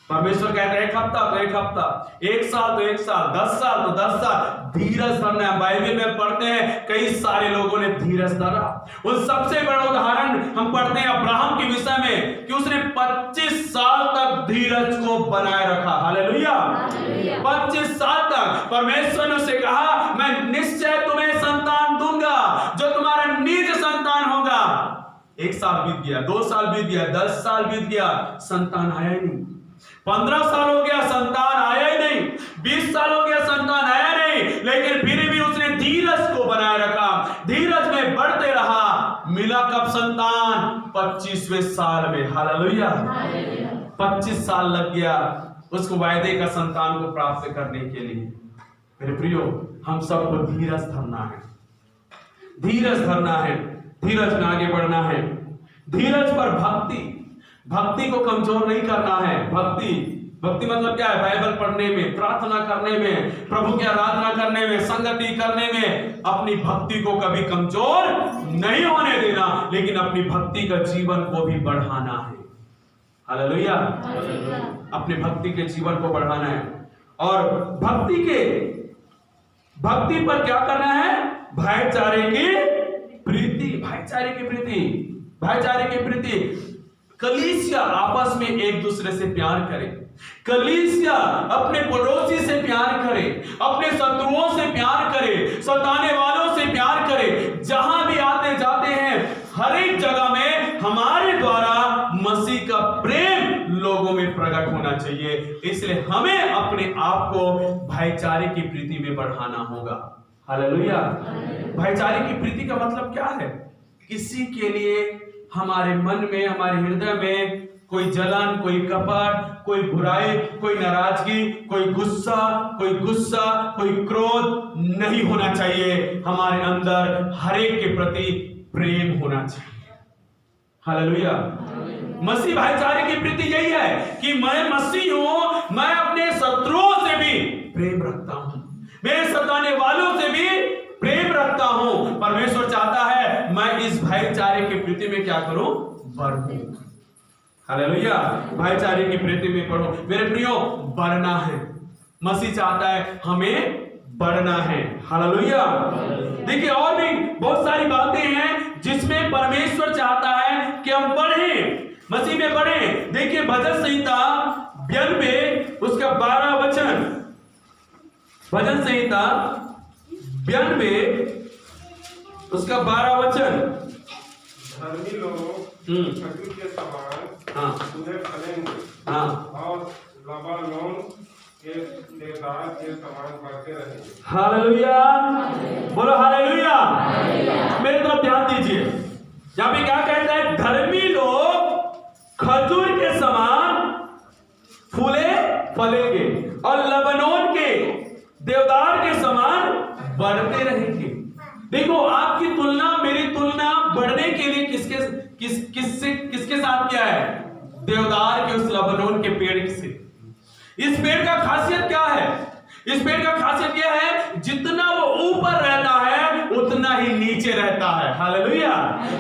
A: परमेश्वर कहते हैं 1 हफ्ता तो 1 हफ्ता, 1 साल तो 1 साल, 10 साल तो 10 साल, धीरज धरना है। बाइबल में पढ़ते हैं कई सारे लोगों ने धीरज धरा। उस सबसे बड़ा उदाहरण हम पढ़ते हैं अब्राहम के विषय में कि उसने 25 साल तक धीरज को बनाए रखा। हालेलुया, 25 साल तक परमेश्वर ने उसे कहा मैं निश्चय तुम्हें संतान दूंगा जो तुम्हारा निज संतान होगा। 1 साल बीत गया, 2 साल बीत गया, 10 साल बीत गया, संतान आया ही नहीं। 15 साल हो गया, संतान आया ही नहीं। 20 साल हो गया, संतान आया नहीं। लेकिन फिर भी उसने धीरज को बनाए रखा, धीरज में बढ़ते रहा। मिला कब संतान? 25वें साल में। हालेलुया, 25 साल लग गया उसको वायदे का संतान को प्राप्त करने के लिए। मेरे प्रियो, हम सबको धीरज धरना है, धीरज धरना है, धीरज में आगे बढ़ना है। धीरज पर भक्ति, भक्ति को कमजोर नहीं करना है। भक्ति भक्ति मतलब क्या है? बाइबल पढ़ने में, प्रार्थना करने में, प्रभु की आराधना करने में, संगति करने में, अपनी भक्ति को कभी कमजोर नहीं होने देना, लेकिन अपनी भक्ति का जीवन को भी बढ़ाना है। हालेलुया। अपने भक्ति के जीवन को बढ़ाना है। और भक्ति पर क्या करना है? भाईचारे की प्रीति, भाईचारे की प्रीति, भाईचारे की प्रीति। कलीसिया आपस में एक दूसरे से प्यार करे, कलीसिया अपने पड़ोसी से प्यार करे, अपने शत्रुओं से प्यार करे, सताने वालों से प्यार करे। जहां भी आते जाते हैं, हर एक जगह में हमारे द्वारा मसीह का प्रेम लोगों में प्रकट होना चाहिए। इसलिए हमें अपने आप को भाईचारे की प्रीति में बढ़ाना होगा। हालेलुया। भाईचारे की प्रीति का मतलब क्या है? किसी के लिए हमारे मन में, हमारे हृदय में कोई जलन, कोई कपट, कोई बुराई, कोई नाराजगी, कोई गुस्सा, कोई क्रोध नहीं होना चाहिए। हमारे अंदर हर एक के प्रति प्रेम होना चाहिए। हालेलुया। मसीह भाईचारे की प्रीति यही है कि मैं मसीह हूं, मैं अपने शत्रुओं से भी प्रेम रखता हूं, मेरे सताने वालों से भी प्रेम रखता हूं। परमेश्वर चाहता है मैं इस भाईचारे की प्रीति में क्या करूं? बढ़ूं। हालेलुया। भाईचारे की प्रीति में बढ़ो। मेरे प्रियो, बढ़ना है। मसीह चाहता है हमें बढ़ना है। हालेलुया। देखिए, और भी बहुत सारी बातें हैं जिसमें परमेश्वर चाहता है कि हम बढ़ें, मसीह में बढ़ें। देखिए, भजन संहिता 92 उसका 12 वचन, भजन संहिता 92 उसका 12 वचन।
D: धर्मी लोग खजूर के समान उधर फलेंगे और लबानोन के देवदार के समान बढ़ते रहेंगे।
A: हालेलुया। बोलो हालेलुया। मेरे तरफ ध्यान दीजिए, यहाँ पे क्या कहता है? धर्मी लोग खजूर के समान फूले फलेंगे और लबानोन के देवदार के समान बढ़ते रहेंगे। देखो, आपकी तुलना, मेरी तुलना बढ़ने के लिए किसके साथ किया है? देवदार के उस लबानोन के पेड़ से। इस पेड़ का खासियत क्या है? इस पेड़ का खासियत यह है, जितना वो ऊपर रहता है उतना ही नीचे रहता है। हालेलुया।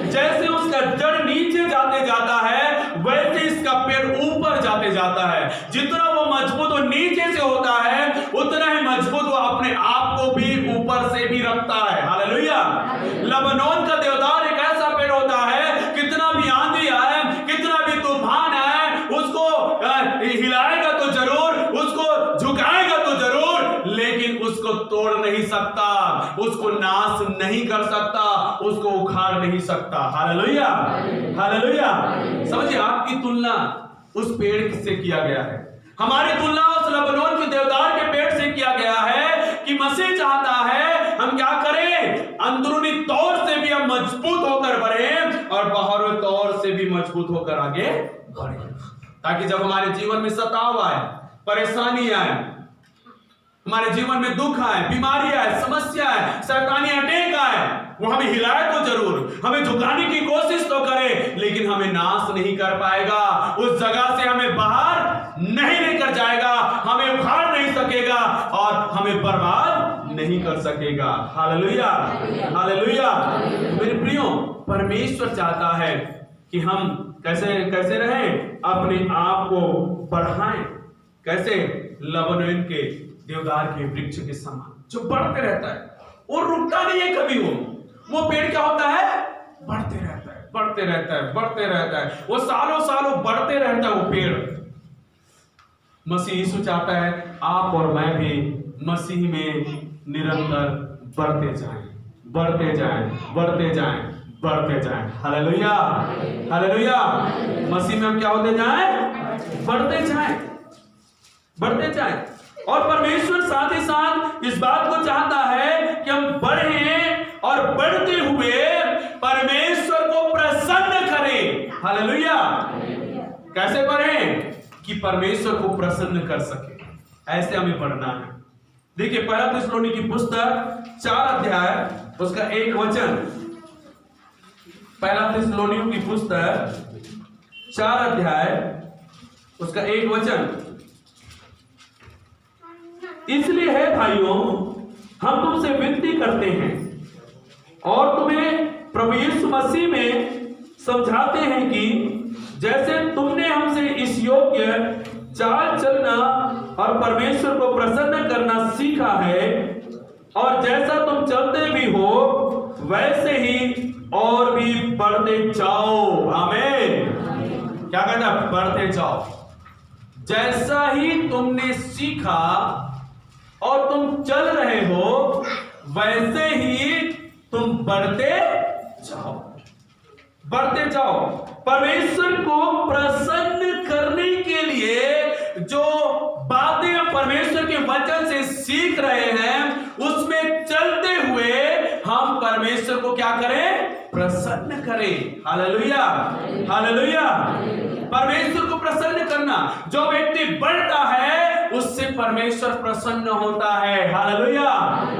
A: जैसे उसका जड़ नीचे जाते जाता है, वैसे इसका पेड़ ऊपर जाते जाता है। जितना वो मजबूत और नीचे से होता है, उतना ही मजबूत वो अपने आप को भी ऊपर से भी रखता है। हालेलुया। लबानोन का देवदार एक ऐसा पेड़ होता है, कितना भी आंधी आए, कितना भी तूफान आए, उसको हिलाएगा तो जरूर, उसको झुकाएगा तो जरूर, लेकिन उसको तोड़ नहीं सकता, उसको नाश नहीं कर सकता, उसको उखाड़ नहीं सकता। हालेलुया। हालेलुया। समझिए, आपकी तुलना उस पेड़ से किया गया है, हमारी तुलना उस लबानोन के देवदार के पेड़ से किया गया है कि मसीह चाहता है हम क्या करें? अंदरूनी तौर से भी हम मजबूत होकर बढ़ें और बाहरी तौर से भी मजबूत होकर आगे बढ़ें, ताकि जब हमारे जीवन में सताव आए, परेशानी आए, हमारे जीवन में दुख आए, बीमारी आए, समस्या आए, शैतानी अटैक आए, वो हमें हिलाए तो जरूर, हमें झुकाने की कोशिश तो करे, लेकिन हमें नाश नहीं कर पाएगा। उस जगह से हमें बाहर नहीं लेकर जाएगा, हमें उखाड़ नहीं सकेगा और हमें बर्बाद नहीं कर सकेगा। हालेलुया। हालेलुया। मेरे प्रियो, परमेश्वर चाहता है कि हम कैसे रहें? अपने आप को बढ़ाएं। कैसे? लबानोन के देवदार के वृक्ष के समान, जो बढ़ते रहता है, वो रुकता नहीं है कभी। वो पेड़ क्या होता है? बढ़ते रहता है, बढ़ते रहता है, बढ़ते रहता है, वो सालों सालों बढ़ते रहता है वो पेड़। मसीह यीशु चाहता है आप और मैं भी मसीह में निरंतर बढ़ते जाएं, बढ़ते जाएं, बढ़ते जाएं, बढ़ते जाएं। हालेलुया। हालेलुया। मसीह में हम क्या होते जाएं? बढ़ते जाएं, बढ़ते जाएं। और परमेश्वर साथ ही साथ इस बात को चाहता है कि हम बढ़ें और बढ़ते हुए परमेश्वर को प्रसन्न करें। हालेलुया। कैसे बढ़ें? कि परमेश्वर को प्रसन्न कर सके, ऐसे हमें बढ़ना है। देखिए, पहला थिस्सलुनीकी की पुस्तक 4 अध्याय उसका 1 वचन। पहला थिस्सलुनीकी की पुस्तक 4 अध्याय उसका 1 वचन। इसलिए है भाइयों, हम तुमसे विनती करते हैं और तुम्हें प्रभु यीशु मसीह में समझाते हैं कि जैसे तुमने हमसे इस योग्य चाल चलना और परमेश्वर को प्रसन्न करना सीखा है, और जैसा तुम चलते भी हो वैसे ही और भी बढ़ते जाओ। आमीन। क्या कहता है? बढ़ते जाओ। जैसा ही तुमने सीखा और तुम चल रहे हो वैसे ही तुम बढ़ते जाओ, बढ़ते जाओ। परमेश्वर को प्रसन्न करने के लिए जो बातें हम परमेश्वर के वचन से सीख रहे हैं उसमें चलते हुए हम परमेश्वर को क्या करें? प्रसन्न करें। Hallelujah, hallelujah. परमेश्वर को प्रसन्न करना, जो व्यक्ति बढ़ता है उससे परमेश्वर प्रसन्न होता है। हालेलुया।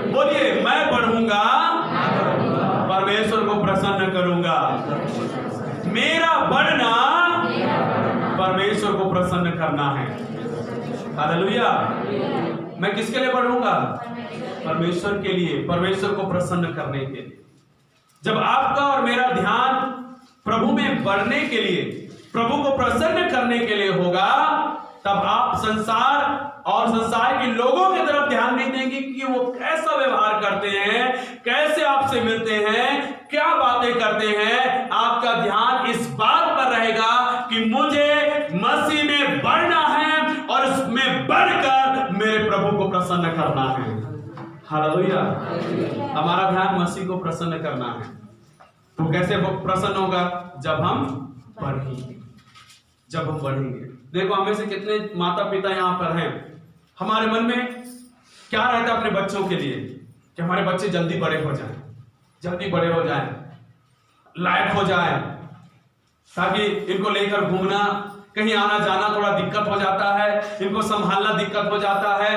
A: बोलिए, मैं बढ़ूंगा, परमेश्वर को प्रसन्न करूंगा। मेरा बढ़ना परमेश्वर को प्रसन्न करना है। हालेलुया। मैं किसके लिए बढ़ूंगा? परमेश्वर के लिए, परमेश्वर को प्रसन्न करने के लिए। जब आपका और मेरा ध्यान प्रभु में बढ़ने के लिए, प्रभु को प्रसन्न करने के लिए होगा, तब आप संसार और संसार के लोगों की तरफ ध्यान नहीं देंगे कि वो कैसा व्यवहार करते हैं, कैसे आपसे मिलते हैं, क्या बातें करते हैं। आपका ध्यान इस बात पर रहेगा कि मुझे मसीह में बढ़ना है और उसमें बढ़कर मेरे प्रभु को प्रसन्न करना है। हालेलुया। हमारा ध्यान मसीह को प्रसन्न करना है। तो कैसे वो प्रसन्न होगा? जब हम बढ़ेंगे, जब हम बढ़ेंगे। देखो, हमें से कितने माता पिता यहाँ पर हैं, हमारे मन में क्या रहता है अपने बच्चों के लिए कि हमारे बच्चे जल्दी बड़े हो जाएं, जल्दी बड़े हो जाएं, लायक हो जाएं, ताकि इनको लेकर घूमना, कहीं आना जाना थोड़ा दिक्कत हो जाता है, इनको संभालना दिक्कत हो जाता है,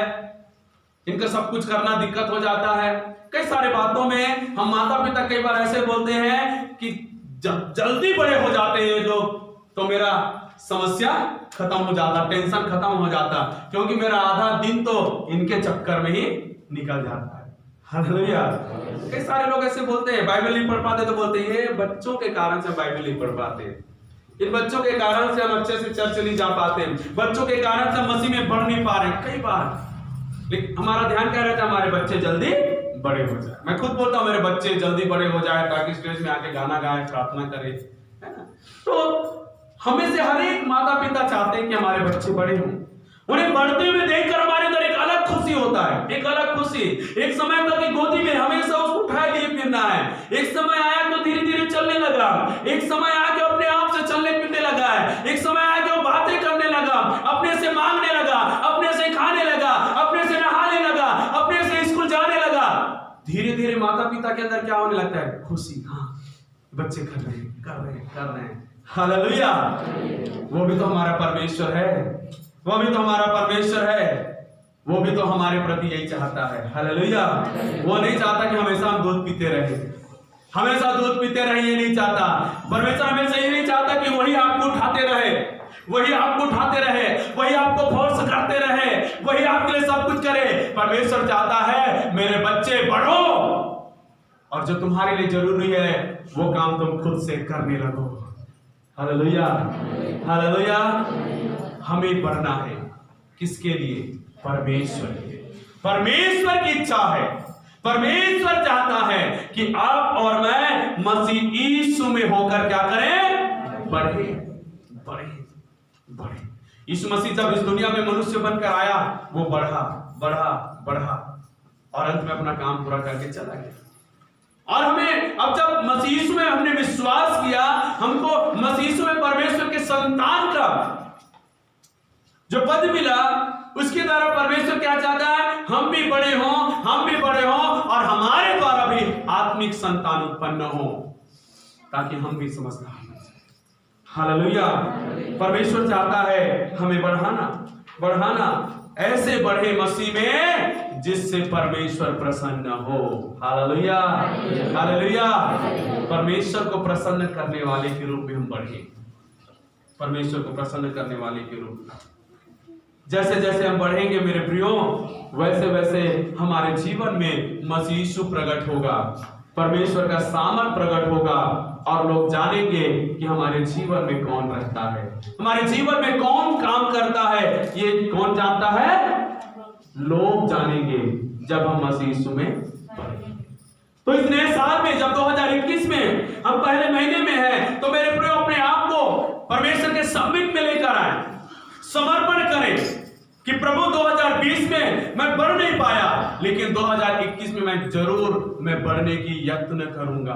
A: इनका सब कुछ करना दिक्कत हो जाता है। कई सारे बातों में हम माता पिता कई बार ऐसे बोलते हैं कि जब जल्दी बड़े हो जाते हैं लोग तो मेरा समस्या खत्म हो जाता, टेंशन खत्म हो जाता, क्योंकि मेरा आधा दिन तो इनके चक्कर में ही निकल जाता है। हालेलुया। कई सारे लोग ऐसे बोलते हैं, बाइबल नहीं पढ़ पाते तो बोलते हैं ये बच्चों के कारण से बाइबल नहीं पढ़ पाते, इन बच्चों के कारण से हम अच्छे से चर्च नहीं जा पाते, बच्चों के कारण से हम मसीह में बढ़ नहीं पा रहे। कई बार लेकिन हमारा ध्यान क्या रहता है? हमारे बच्चे जल्दी बड़े हो जाए। मैं खुद बोलता हूँ मेरे बच्चे जल्दी बड़े हो जाए ताकि स्टेज में आके गाना गाए, प्रार्थना करे, है ना। तो हमें से हर एक माता पिता चाहते हैं कि हमारे बच्चे बड़े हों। उन्हें बढ़ते हुए देखकर हमारे अंदर एक अलग खुशी होता है, एक अलग खुशी। एक समय तक गोदी में हमेशा उसको उठाए लिए फिरना है, एक समय आया तो धीरे धीरे चलने लगा, एक समय आया कि अपने आप से चलने फिरने लगा है, एक समय आया कि वो बातें करने लगा, अपने से मांगने लगा, अपने से खाने लगा, अपने से नहाने लगा, अपने से स्कूल जाने लगा। धीरे धीरे माता पिता के अंदर क्या होने लगता है? खुशी। हाँ, बच्चे कर रहे हैं, कर रहे हैं, कर रहे हैं। हालेलुया। वो भी तो हमारा परमेश्वर है, वो भी तो हमारा परमेश्वर है, वो भी तो हमारे प्रति यही चाहता है। हालेलुया। वो नहीं चाहता कि हमेशा हम दूध पीते रहे, हमेशा दूध पीते रहे, ये नहीं चाहता। परमेश्वर हमेशा ये नहीं चाहता कि वही आपको उठाते रहे, वही आपको उठाते रहे, वही आपको फोर्स करते रहे, वही आपके लिए सब कुछ करे। परमेश्वर चाहता है मेरे बच्चे बढ़ो और जो तुम्हारे लिए जरूरी है वो काम तुम खुद से करने लगो। Hallelujah, hallelujah. हमें बढ़ना है, किसके लिए? परमेश्वर के लिए। परमेश्वर की इच्छा है, परमेश्वर चाहता है कि आप और मैं मसीह यीशु में होकर क्या करें? बढ़े, बढ़े, बढ़े। यीशु मसीह जब इस दुनिया में मनुष्य बनकर आया, वो बढ़ा, बढ़ा, बढ़ा और अंत में अपना काम पूरा करके चला गया। और हमें अब जब मसीह यीशु में हमने विश्वास किया, हमको मसीह यीशु में परमेश्वर के संतान का जो पद मिला, उसके द्वारा परमेश्वर क्या चाहता है? हम भी बड़े हों, हम भी बड़े हों और हमारे द्वारा भी आत्मिक संतान उत्पन्न हो, ताकि हम भी समझदार हो जाए। हालेलुया। परमेश्वर चाहता है हमें बढ़ाना, बढ़ाना, ऐसे बढ़े मसीह में जिससे परमेश्वर प्रसन्न हो। Hallelujah, hallelujah. परमेश्वर को प्रसन्न करने वाले के रूप में हम बढ़े, परमेश्वर को प्रसन्न करने वाले के रूप में। जैसे जैसे हम बढ़ेंगे मेरे प्रियो, वैसे वैसे हमारे जीवन में मसीह यीशु प्रकट होगा, परमेश्वर का सामर्थ प्रकट होगा और लोग जानेंगे कि हमारे जीवन में कौन रहता है, हमारे जीवन में कौन काम करता है। ये कौन जानता है? लोग जानेंगे जब हम मसीह यीशु में पढ़ेंगे। तो इस नए साल में जब 2021 में हम पहले महीने में हैं, तो मेरे प्रियो अपने आप को परमेश्वर के सम्मुख में लेकर आए, समर्पण करें कि प्रभु 2020 में मैं बढ़ नहीं पाया, लेकिन 2021 में मैं बढ़ने की यत्न करूंगा,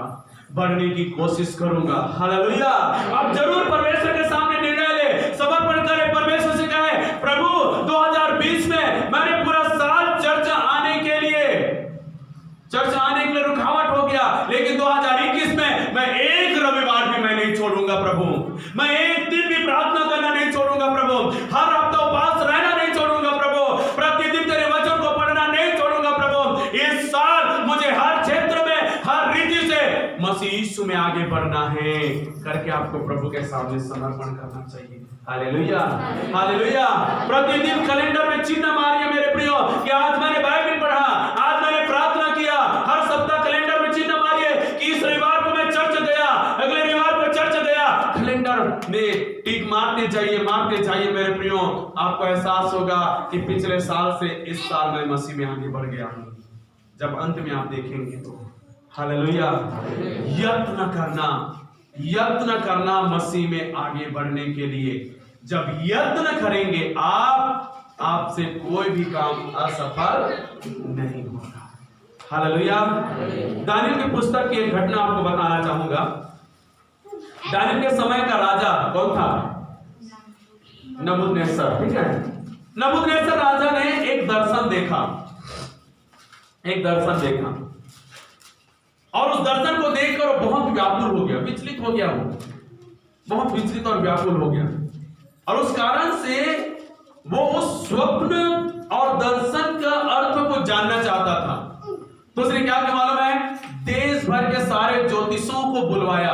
A: बढ़ने की कोशिश करूंगा। हालेलुया। आप जरूर परमेश्वर के सामने निर्णय ले, समर्पण करें, परमेश्वर से कहें प्रभु 2020 में मैंने पूरा साल चर्च आने के लिए रुकावट हो गया, लेकिन 2021 में मैं एक रविवार भी मैं नहीं छोड़ूंगा प्रभु, मैं एक दिन भी प्रार्थना करना नहीं छोड़ूंगा प्रभु, हर हफ्ता उपवास रहना नहीं छोड़ूंगा प्रभु, प्रतिदिन तेरे वचन को पढ़ना नहीं छोड़ूंगा प्रभु। इस साल मुझे हर क्षेत्र में, हर रीति से मसीह यीशु में आगे बढ़ना है करके आपको प्रभु के सामने समर्पण करना चाहिए। Hallelujah, hallelujah. प्रतिदिन कैलेंडर में चिन्ह मारिए मेरे प्रियो कि आज मैंने बाइबल पढ़ा, आज मैंने प्रार्थना किया। हर सप्ताह कैलेंडर में चिन्ह मारिए कि इस रविवार को मैं चर्च गया, अगले रविवार को चर्च गया। कैलेंडर में टिक मारते जाइए मेरे प्रियो। आपको एहसास होगा कि पिछले साल से इस साल मैं मसीह में आगे बढ़ गया हूं। जब अंत में आप देखेंगे तो हालेलुया। यत्न करना मसीह में आगे बढ़ने के लिए। जब यत्न करेंगे आपसे कोई भी काम असफल नहीं होगा। हालेलुया। दानियल की पुस्तक की एक घटना आपको बताना चाहूंगा। दानियल के समय का राजा कौन था? नबूकदनेस्सर। ठीक है, नबूकदनेस्सर राजा ने एक दर्शन देखा और उस दर्शन को देखकर वो बहुत व्याकुल हो गया, विचलित हो गया, वो बहुत विचलित और व्याकुल हो गया। और उस कारण से वो उस स्वप्न और दर्शन का अर्थ को जानना चाहता था। तो उसने क्या किया मालूम है? देश भर के सारे ज्योतिषों को बुलवाया,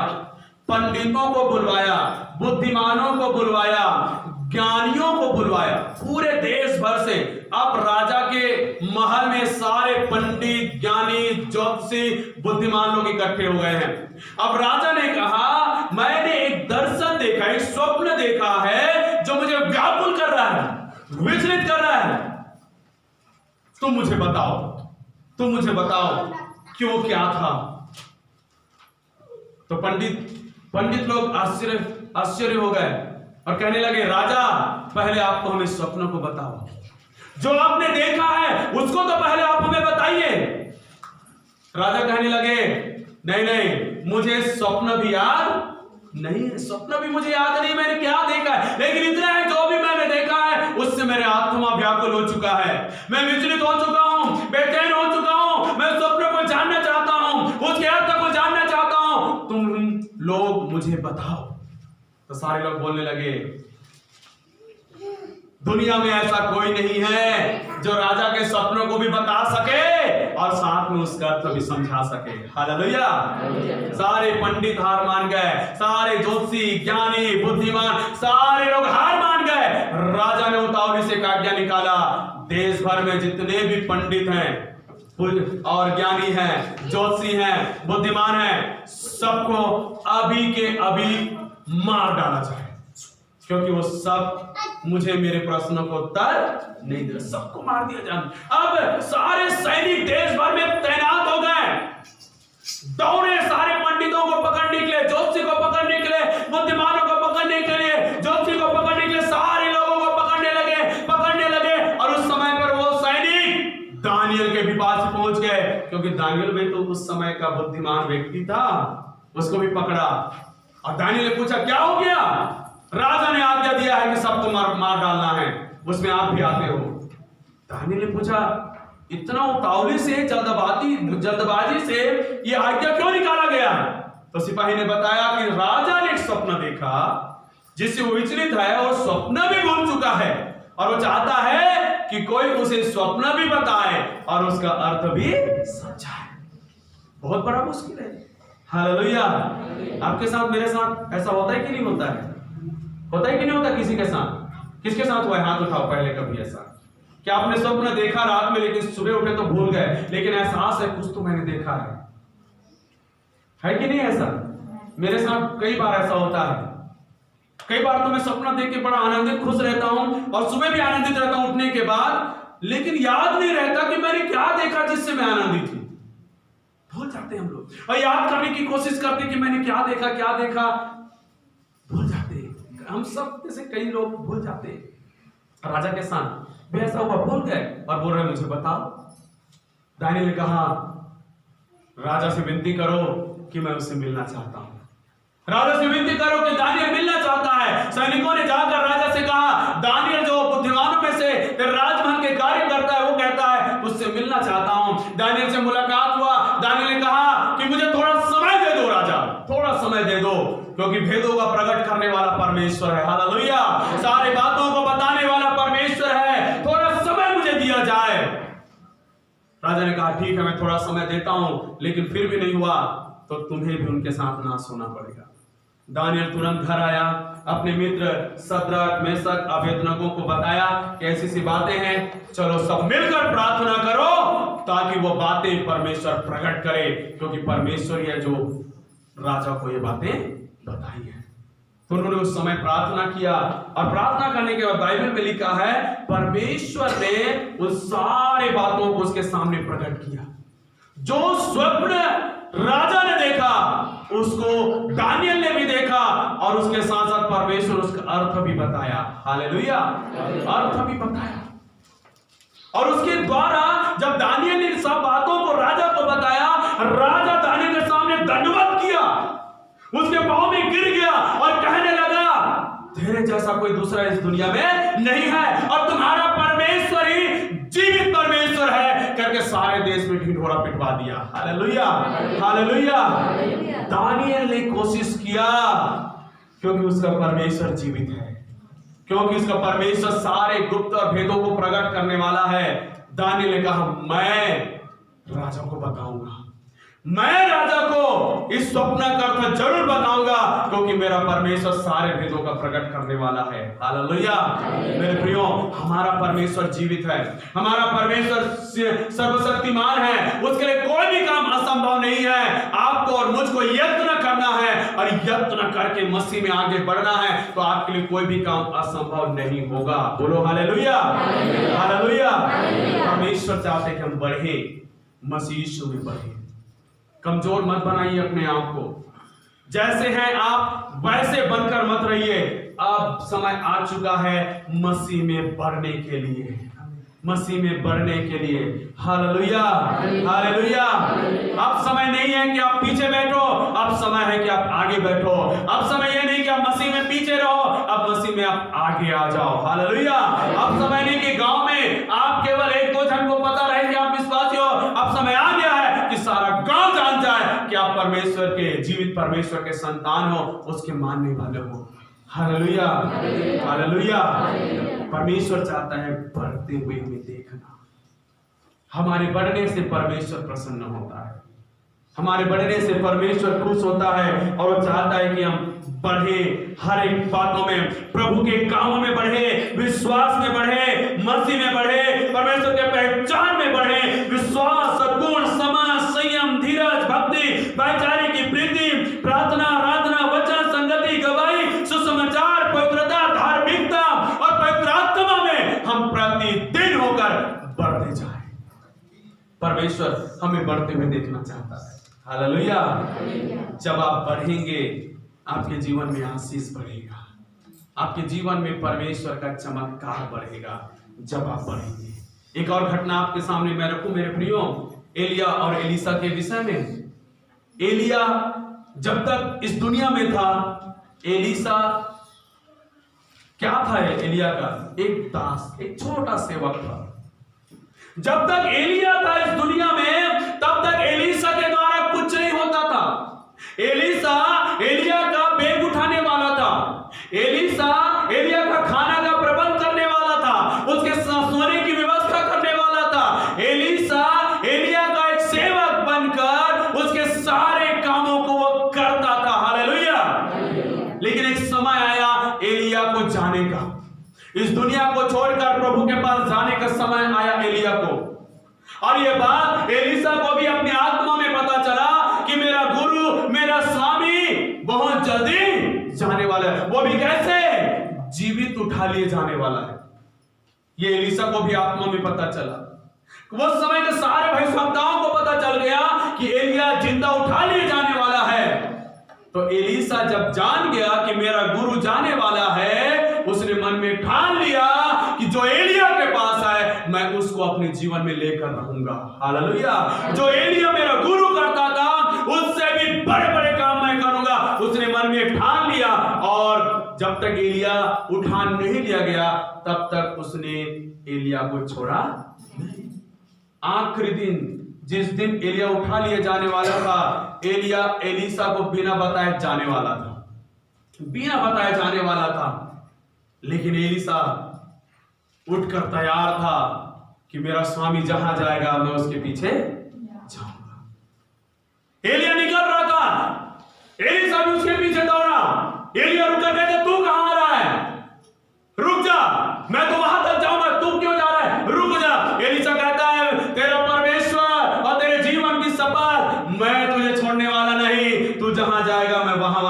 A: पंडितों को बुलवाया, बुद्धिमानों को बुलवाया, ज्ञानियों को बुलवाया, पूरे देश भर से। अब राजा के महल में सारे पंडित, ज्ञानी, ज्योतिषी, बुद्धिमान लोग इकट्ठे हो गए हैं। अब राजा ने कहा मैंने एक दर्शन देखा, एक स्वप्न देखा है जो मुझे व्याकुल कर रहा है, विचलित कर रहा है। तुम मुझे बताओ क्यों, क्या था? तो पंडित लोग आश्चर्य हो गए और कहने लगे राजा पहले आप तो हमें स्वप्न को बताओ, जो आपने देखा है उसको तो पहले आप हमें बताइए। राजा कहने लगे नहीं, मुझे स्वप्न भी याद नहीं, स्वप्न भी मुझे याद नहीं मैंने क्या देखा है, लेकिन इतना है जो भी मैंने देखा है उससे मेरे आत्मा व्याकुल हो चुका है, मैं विचलित हो चुका हूं, बेचैन हो चुका हूं, मैं स्वप्न को जानना चाहता हूं, उसके अर्थ को जानना चाहता हूं, तुम लोग मुझे बताओ। तो सारे लोग बोलने लगे दुनिया में ऐसा कोई नहीं है जो राजा के सपनों को भी बता सके और साथ में उसका अर्थ भी समझा सके। हालेलुया। सारे पंडित हार मान गए, सारे ज्योतिषी, ज्ञानी, बुद्धिमान, सारे लोग हार मान गए। राजा ने उतावली से एक आज्ञा निकाला, देश भर में जितने भी पंडित हैं और ज्ञानी हैं, ज्योतिषी हैं, बुद्धिमान हैं, सबको अभी के अभी मार डाला जाए, क्योंकि वो सब मुझे मेरे प्रश्नों को उत्तर नहीं दे, सबको मार दिया जाए। अब सारे सैनिक देश भर में तैनात हो गए, दौड़े सारे पंडितों को पकड़ने के लिए, ज्योतिषी को पकड़ने के लिए, बुद्धिमानों को पकड़ने के लिए, ज्योतिषी को पकड़ने के लिए, सारे लोगों को पकड़ने लगे। और उस समय पर वो सैनिक दानियल के भी पास पहुंच गए, क्योंकि दानियल भी तो उस समय का बुद्धिमान व्यक्ति था, उसको भी पकड़ा। और दानियल ने पूछा क्या हो गया? राजा ने आज्ञा दिया है कि सबको मार डालना है, उसमें आप भी आते हो। दानियल ने पूछा इतना उतावली से, जल्दबाजी से ये आज्ञा क्यों निकाला गया? तो सिपाही ने बताया कि राजा ने एक स्वप्न देखा जिससे वो विचलित है और स्वप्न भी भूल चुका है, और वो चाहता है कि कोई उसे स्वप्न भी बताए और उसका अर्थ भी समझाए। बहुत बड़ा मुश्किल है। हालेलुया। आपके साथ, मेरे साथ ऐसा होता है कि नहीं होता है? होता है कि नहीं होता किसी के साथ? किसके साथ हुआ है? हाथ उठाओ पहले कभी ऐसा। क्या आपने स्वप्न देखा रात में लेकिन सुबह उठे तो भूल गए, लेकिन एहसास है कुछ तो मैंने देखा है कि नहीं? ऐसा मेरे साथ कई बार ऐसा होता है। कई बार तो मैं सपना देख के बड़ा आनंदित खुश रहता हूं और सुबह भी आनंदित रहता हूं उठने के बाद, लेकिन याद नहीं रहता कि मैंने क्या देखा जिससे मैं आनंदित थी। भूल जाते हैं हम लोग, और याद करने की कोशिश करते कि मैंने क्या देखा भूल जाते हैं। हम सब जैसे कई लोग भूल जाते हैं। राजा के साथ भी ऐसा हुआ, भूल गए और बोल रहे मुझे बताओ। दानियेल ने कहा राजा से विनती करो कि मैं उससे मिलना चाहता हूं। राजा से विनती करो कि दानियेल मिलना चाहता है। सैनिकों ने जाकर राजा से कहा, दानियेल जो बुद्धिमानों में से राजमहल के कार्य करता है, वो कहता है उससे मिलना चाहता हूं। दानियेल से मुलाकात हुआ। दानियेल ने कहा कि मुझे थोड़ा समय दे दो राजा, थोड़ा समय दे दो, क्योंकि भेदों का प्रकट करने वाला परमेश्वर है। हालेलुया। सारी बातों को बताने वाला परमेश्वर है, थोड़ा समय मुझे दिया जाए। राजा ने कहा ठीक है, मैं थोड़ा समय देता हूं, लेकिन फिर भी नहीं हुआ तो तुम्हें भी उनके साथ नाश होना पड़ेगा। दानियेल तुरंत घर आया, अपने मित्र शद्रक, मेशक, अबेदनगो को बताया कि ऐसी सी बातें हैं, चलो सब मिलकर प्रार्थना करो ताकि वो बातें परमेश्वर प्रकट करे, क्योंकि परमेश्वर ही है जो राजा को ये बातें बताई है। तो उन्होंने उस समय प्रार्थना किया, और प्रार्थना करने के बाद बाइबल में लिखा है परमेश्वर ने उस सारे बातों को उसके सामने प्रकट किया। जो स्वप्न राजा ने देखा उसको दानियेल ने भी देखा, और उसके साथ साथ परमेश्वर उसका अर्थ भी बताया। हालेलुया। अर्थ भी बताया, और उसके द्वारा जब दानियेल ने सब बातों को राजा को बताया, राजा दानियेल के सामने दंडवत किया, उसके पांव में गिर गया और कहने लगा तेरे जैसा कोई दूसरा इस दुनिया में नहीं है, और तुम्हारा परमेश्वर ही जीवित परमेश्वर है करके सारे देश में ढिंढोरा पिटवा दिया। हालेलुया। हालेलुया। दानियेल ने कोशिश किया, क्योंकि उसका परमेश्वर जीवित है, क्योंकि उसका परमेश्वर सारे गुप्त और भेदों को प्रकट करने वाला है। दानियेल ने कहा मैं राजा को बताऊंगा, मैं राजा को इस स्वप्न का अर्थ जरूर बताऊंगा, क्योंकि मेरा परमेश्वर सारे भेदों का प्रकट करने वाला है। हालेलुया। मेरे प्रियो, हमारा परमेश्वर जीवित है, हमारा परमेश्वर सर्वशक्तिमान है, उसके लिए कोई भी काम असंभव नहीं है। आपको और मुझको यत्न करना है, और यत्न करके मसीह में आगे बढ़ना है, तो आपके लिए कोई भी काम असंभव नहीं होगा। बोलो हालेलुया। हालेलुया। परमेश्वर चाहते कि हम बढ़े, मसीह यीशु में बढ़े। कमजोर मत बनाइए अपने आप को, जैसे हैं आप वैसे बनकर मत रहिए। अब समय आ चुका है मसीह में बढ़ने के लिए, मसीह में बढ़ने के लिए। हालेलुया। हालेलुया। अब समय नहीं है कि आप पीछे बैठो, अब समय है कि आप आगे बैठो। अब समय यह नहीं कि आप मसीह में पीछे रहो, अब मसीह में आप आगे आ जाओ। हालेलुया। अब समय नहीं कि गांव में आप केवल एक दो जन को पता रहे कि आप विश्वासी हो। अब समय आ गया है कि सारा गांव जान जाए कि आप परमेश्वर के, जीवित परमेश्वर के संतान हो, उसके मानने वाले हो। हालेलुया। हालेलुया। परमेश्वर चाहता है बढ़ते हुए हमें देखना। हमारे बढ़ने से परमेश्वर प्रसन्न होता है, हमारे बढ़ने से परमेश्वर खुश होता है, और वो चाहता है कि हम बढ़े, हर एक बातों में, प्रभु के कामों में बढ़े, विश्वास में बढ़े, मसीह में बढ़े, परमेश्वर के पहचान में बढ़े। विश्वास, सद्गुण, समाज, संयम, धीरज, भक्ति, भाईचारे की प्रीति, प्रार्थना, आराधना, वचन, संगति, गवाही, सुसमाचार, पवित्रता, धार्मिकता और पवित्र आत्मा में हम प्रतिदिन होकर बढ़ते जाए। परमेश्वर हमें बढ़ते हुए देखना चाहता है। हालेलुया। जब आप बढ़ेंगे, आपके जीवन में आशीष बढ़ेगा, आपके जीवन में परमेश्वर का चमत्कार बढ़ेगा जब आप बढ़ेंगे। एक और घटना आपके सामने मैं रखूं मेरे प्रियो, एलिया और एलीशा के विषय में। एलिया जब तक इस दुनिया में था, एलीशा क्या था? एलिया का एक दास, एक छोटा सेवक था। जब तक एलिया था इस दुनिया में, तब तक एलीशा के द्वारा कुछ नहीं होता था। एलीशा एलिया का बैग उठाने वाला था, एलीशा एलिया का खाना का प्रबंध करने वाला था, उसके सोने की व्यवस्था करने वाला था। एलीशा एलिया का एक सेवक बनकर उसके सारे कामों को वो करता था। हालेलुया। लेकिन एक समय आया एलिया को जाने का, इस दुनिया को छोड़कर प्रभु के पास जाने का समय और ये बात एलीशा को भी अपनी आत्मा में पता चला कि मेरा गुरु, मेरा स्वामी बहुत जल्दी जाने वाला है। वो भी कैसे? जीवित उठा लिए जाने वाला है। ये एलीशा को भी आत्मा में पता चला। वो समय के सारे भविष्यवक्ताओं को पता चल गया कि एलिया जिंदा उठा लिए जाने वाला है। तो एलीशा जब जान गया कि मेरा गुरु जाने वाला है, उसने मन में ठान लिया कि जो एलिया के पास है मैं उसको अपने जीवन में लेकर रहूंगा। हालेलुया। जो एलिया मेरा गुरु करता था उससे भी बड़े बड़े काम मैं करूंगा। उसने मन में ठान लिया और जब तक एलिया उठा नहीं लिया गया तब तक उसने एलिया को छोड़ा नहीं। आखिरी दिन, जिस दिन एलिया उठा लिए जाने वाला था, एलिया एलीशा को बिना बताए जाने वाला था, बिना बताए जाने वाला था। लेकिन एलीशा उठकर तैयार था कि मेरा स्वामी जहां जाएगा मैं उसके पीछे जाऊंगा। एलिया निकल रहा था, एलीशा भी उसके पीछे दौड़ा। एलिया रुककर कहते तू कहां आ रहा है? रुक जा, मैं तो वहां तक जाऊंगा, तू क्यों जा रहा है? रुक जा। एलीशा कहता है तेरा परमेश्वर और तेरे जीवन की शपथ, मैं तुझे छोड़ने वाला नहीं, तू जहां जाएगा मैं वहां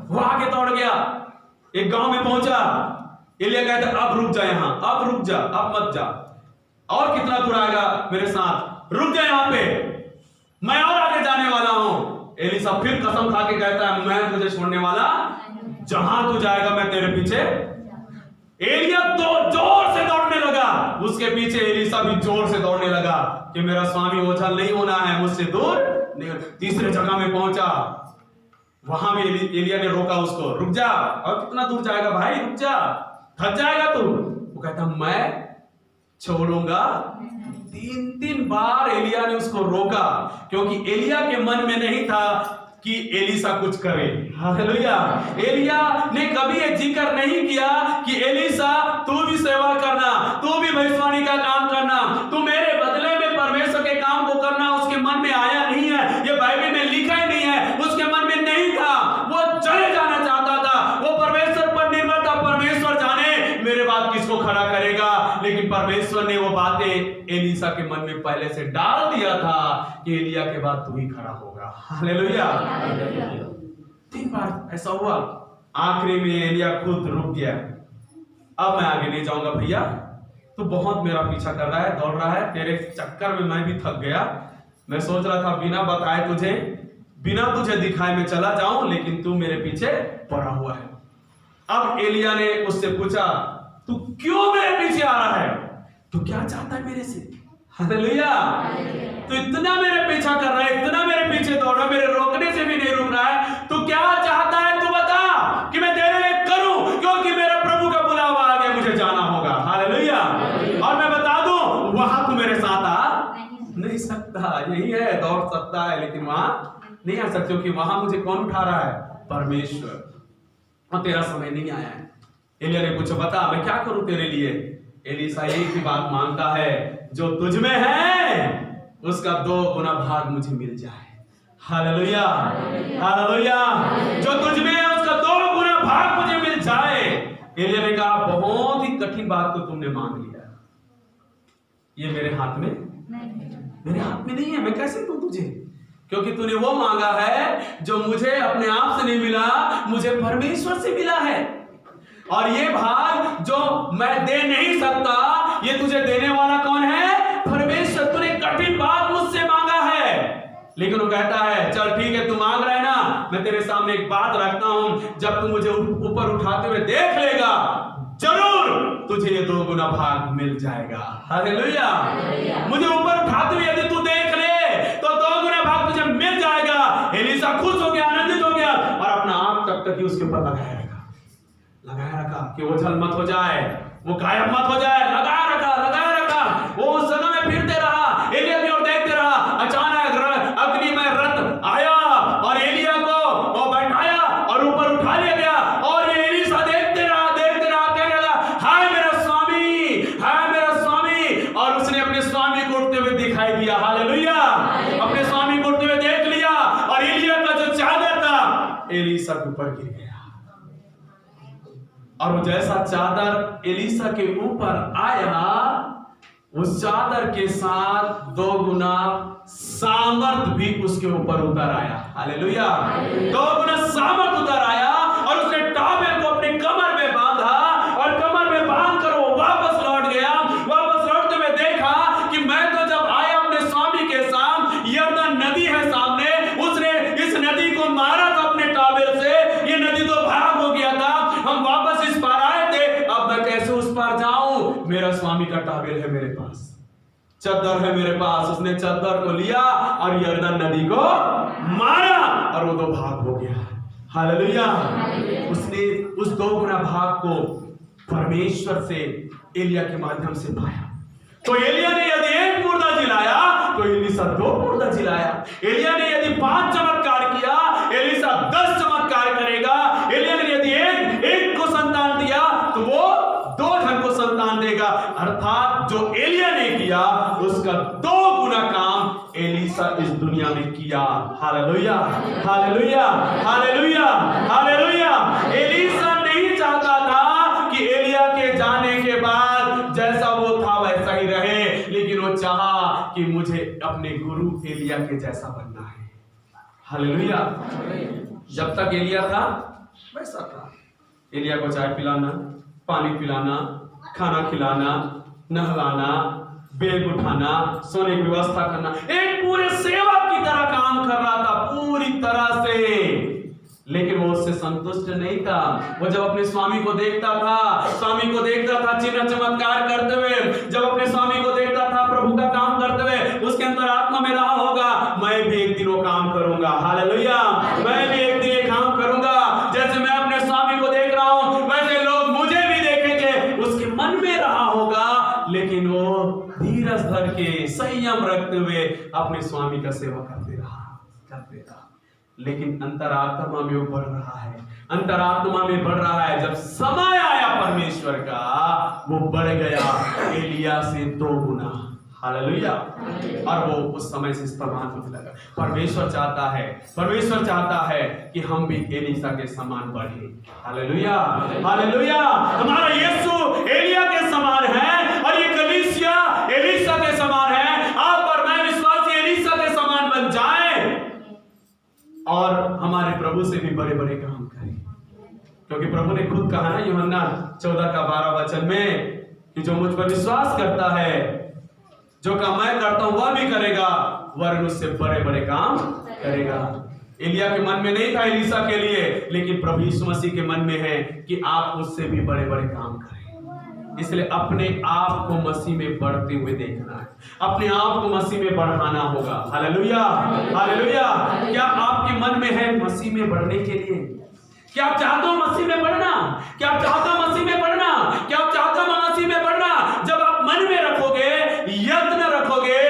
A: वो आगे दौड़ गया। एक गांव में पहुंचा। एलिया कहता अब रुक जा, यहां अब रुक जा, अब मत जा। और कितना दूर आएगा मेरे साथ? रुक जा यहां पे, मैं और आगे जाने वाला हूं। एलीशा फिर कसम खा के कहता है मैं तुझे छोड़ने वाला, जहां तू जाएगा मैं तेरे पीछे। एलिया तो जोर से दौड़ने लगा, उसके पीछे एलीशा भी जोर से दौड़ने लगा कि मेरा स्वामी ओझल नहीं होना है, मुझसे दूर नहीं। तीसरे जगह में पहुंचा, वहां भी एलिया ने रोका उसको, रुक जा, और कितना दूर जाएगा भाई, रुक जा, थक जाएगा तू। वो कहता मैं छोड़ूंगा। 3 बार एलिया ने उसको रोका, क्योंकि एलिया के मन में नहीं था कि एलीशा कुछ करे। हालेलुया। एलिया ने कभी ये जिक्र नहीं किया कि एलीशा तू भी सेवा करना, तू भी भविष्यवाणी का काम करना, तू मेरे बदले में परमेश्वर के काम को करना। उसके मन में आया नहीं है, ये बाइबल में लिखा ही नहीं है, उसके मन में नहीं था। वो चले जाना चाहता था, वो परमेश्वर पर निर्भर था। परमेश्वर जाने मेरे बाद किसको खड़ा करेगा। लेकिन परमेश्वर ने वो बातें एलीशा के मन में पहले से डाल दिया था कि एलिया के बाद तू ही खड़ा होगा। हालेलुया। 3 बार ऐसा हुआ। आखिरी में एलिया खुद रुक गया। अब मैं आगे नहीं जाऊंगा भैया, तू बहुत मेरा पीछा कर रहा है, दौड़ रहा है, तेरे चक्कर में मैं भी थक गया। मैं सोच रहा था बिना बताए तुझे, बिना तुझे दिखाए मैं चला जाऊं, लेकिन तू मेरे पीछे पड़ा हुआ है। अब एलिया ने उससे पूछा तू क्यों मेरे पीछे आ रहा है? तू क्या चाहता है मेरे से? हालेलुया। तू इतना मेरे पीछा कर रहा है, इतना मेरे पीछे दौड़ रहा है, मेरे रोकने से भी नहीं रुक रहा है, तू क्या चाहता है? तू बता कि मैं तेरे लिए करूं, क्योंकि मेरा प्रभु का बुलावा आ गया, मुझे जाना होगा। हालेलुया। और मैं बता दूं वहां तू मेरे साथ आ नहीं सकता। यही है, दौड़ सकता है लेकिन वहां नहीं आ सकते, क्योंकि वहां मुझे कौन उठा रहा है? परमेश्वर। और तेरा समय नहीं आया है। एलिया ने पूछा बता मैं क्या करूं तेरे लिए? एलीशा एक ही बात मांगता है, जो तुझ में है उसका 2 गुना भाग मुझे मिल जाए। हालेलुया। हालेलुया। जो तुझ में है उसका 2 गुना भाग मुझे मिल जाए। एलिया ने कहा बहुत ही कठिन बात तो तुमने मांग लिया, ये मेरे हाथ में मेरे हाथ में नहीं है, मैं कैसे दूं तुझे? क्योंकि तूने वो मांगा है जो मुझे अपने आप से नहीं मिला, मुझे परमेश्वर से मिला है। और ये भाग जो मैं दे नहीं सकता, ये तुझे देने वाला कौन है? परमेश्वर। तूने कठिन बात मुझसे मांगा है, लेकिन वो कहता है चल ठीक है, तू मांग रहा है ना, मैं तेरे सामने एक बात रखता हूं, जब तू मुझे ऊपर उठाते हुए देख लेगा, जरूर तुझे ये 2 गुना भाग मिल जाएगा। हालेलुया। मुझे ऊपर उठाते हुए यदि तू देख ले तो 2 गुना भाग तुझे मिल जाएगा। एलीशा खुश हो गया, आनंदित हो गया, और अपना आंख तक ही उसके ऊपर लगाया रखा कि वो झल मत हो जाए, वो गायब मत हो जाए। लगाया रखा। वो उस जगह में फिरते रहा, एलिया की ओर देखते रहा। अचानक अग्निमय रथ आया और एलिया को वो बैठाया और ऊपर उठा लिया गया। और ये एलीशा देखते रहा, कहने लगा हाय मेरा स्वामी, हाय मेरा स्वामी। और उसने अपने स्वामी को उठते हुए दिखाई दिया। हालेलुया। अपने स्वामी को उठते हुए देख लिया, और एलिया का जो चादर था एलीशा के ऊपर गिर गया। और वो जैसा चादर एलीशा के ऊपर आया, उस चादर के साथ 2 गुना सामर्थ भी उसके ऊपर उतर आया। हालेलुया। 2 गुना सामर्थ उतर आया और उसने टॉवेल को अपनी कमर में बांधा और कमर में बांध कर वो वापस लौट गया। वापस लौटते हुए देखा कि मैं तो जब आया अपने स्वामी के सामने, यरदन नदी है सामने, उसने इस नदी को मारा था अपने टॉवेल से, ये नदी तो भाग हो गया था, हम वापस इस पार आए थे, अब मैं कैसे उस पार जाऊं? मेरा स्वामी का टॉवेल है मेरे पास, चद्दर है मेरे पास। उसने चद्दर को लिया और यरदन नदी को मारा और वो 2 भाग हो गया। हालेलुया। उसने उस 2 गुना भाग को परमेश्वर से एलिया के माध्यम से पाया। तो एलिया ने यदि 1 मुर्दा जिलाया तो एलीशा 2 मुर्दा जिलाया। एलिया ने यदि 5 चमत्कार किया, एलीशा 10 चमत्कार करेगा। एलिया ने यदि एक को संतान दिया तो वो 2 जन को संतान देगा। अर्थात जो एलिया ने किया उसका 2 गुना काम एलीशा इस दुनिया में किया। Hallelujah, hallelujah, hallelujah, hallelujah. Elisha नहीं चाहता था कि एलिया के जाने के बाद जैसा वो था वैसा ही रहे, लेकिन वो चाहा कि मुझे अपने गुरु एलिया के जैसा बनना है। हालेलुया। जब तक एलिया था वैसा था। एलिया को चाय पिलाना, पानी पिलाना, खाना खिलाना, नहलाना, बैग उठाना, सोने की व्यवस्था करना, एक पूरे सेवक की तरह काम कर रहा था पूरी तरह से। लेकिन वो उससे संतुष्ट नहीं था। वो जब अपने स्वामी को देखता था, स्वामी को देखता था चिन्ह चमत्कार करते हुए, जब अपने स्वामी को देखता था प्रभु का काम करते हुए, उसके अंदर आत्मा में रहा होगा, मैं भी एक दिन वो काम करूंगा। हालेलुया। मैं भी एक दिन ये काम करूंगा, जैसे मैं अपने स्वामी को देख रहा हूं वैसे लोग मुझे भी देखेंगे। उसके मन में रहा होगा, लेकिन वो धीरज धर के संयम रखते हुए अपने स्वामी का सेवा करते रहा। लेकिन अंतरात्मा में वो बढ़ रहा है, अंतरात्मा में बढ़ रहा है। जब समय आया परमेश्वर का, वो बढ़ गया एलिया से 2 गुना। हालेलुया। और वो उस समय से इस्तेमाल होने लगा। परमेश्वर चाहता है कि हम भी एलीशा के समान बढ़े। Hallelujah, hallelujah. हमारा यीशु एलिया के समान है और ये कलीसिया एलीशा के समान है। आप और मैं विश्वासी एलीशा के समान बन जाए और हमारे प्रभु से भी बड़े बड़े काम करें, क्योंकि प्रभु ने खुद कहा ना यूहन्ना 14:12 में कि जो मुझ पर विश्वास करता है, जो काम मैं करता हूं वह भी करेगा, वरन उससे बड़े बड़े काम करेगा। एलिया के मन में नहीं था एलीशा के लिए, लेकिन प्रभु यीशु मसीह के मन में है कि आप उससे भी बड़े बड़े काम करें। इसलिए अपने आप को मसीह में बढ़ते हुए देखना है, अपने आप को मसीह में बढ़ाना होगा। Hallelujah, hallelujah. क्या आपके मन में है मसीह में बढ़ने के लिए? क्या आप चाहते हो मसीह में बढ़ना? क्या आप चाहते हो मसीह में बढ़ना? क्या आप चाहते हो मसीह में बढ़ना? जब आप मन में रखोगे, यत्न रखोगे,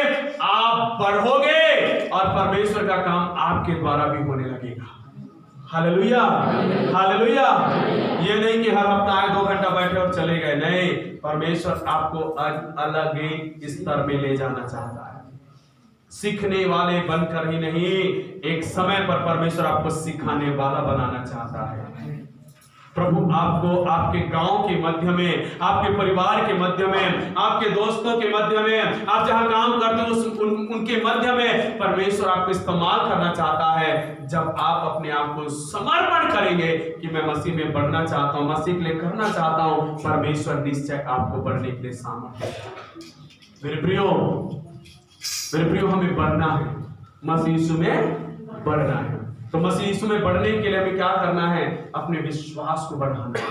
A: आप बढ़ोगे और परमेश्वर का काम आपके द्वारा भी होने लगेगा। Hallelujah, hallelujah. ये नहीं कि हर हफ्ता आए 2 घंटा बैठे और चले गए, नहीं। परमेश्वर आपको अलग ही स्तर में ले जाना चाहता है। सीखने वाले बनकर ही नहीं, एक समय पर परमेश्वर आपको सिखाने वाला बनाना चाहता है। प्रभु आपको आपके गांव के मध्य में, आपके परिवार के मध्य में, आपके दोस्तों के मध्य में, आप जहां काम करते हो उनके मध्य में परमेश्वर आपको इस्तेमाल करना चाहता है। जब आप अपने आप को समर्पण करेंगे कि मैं मसीह में बढ़ना चाहता हूं, मसीह के लिए करना चाहता हूं, परमेश्वर निश्चय आपको बढ़ने के लिए सामर्थ्य देगा। मेरे प्रियो, हमें बढ़ना है, मसीह यीशु में बढ़ना है। तो मसीह यीशु में बढ़ने के लिए हमें क्या करना है? अपने विश्वास को बढ़ाना है।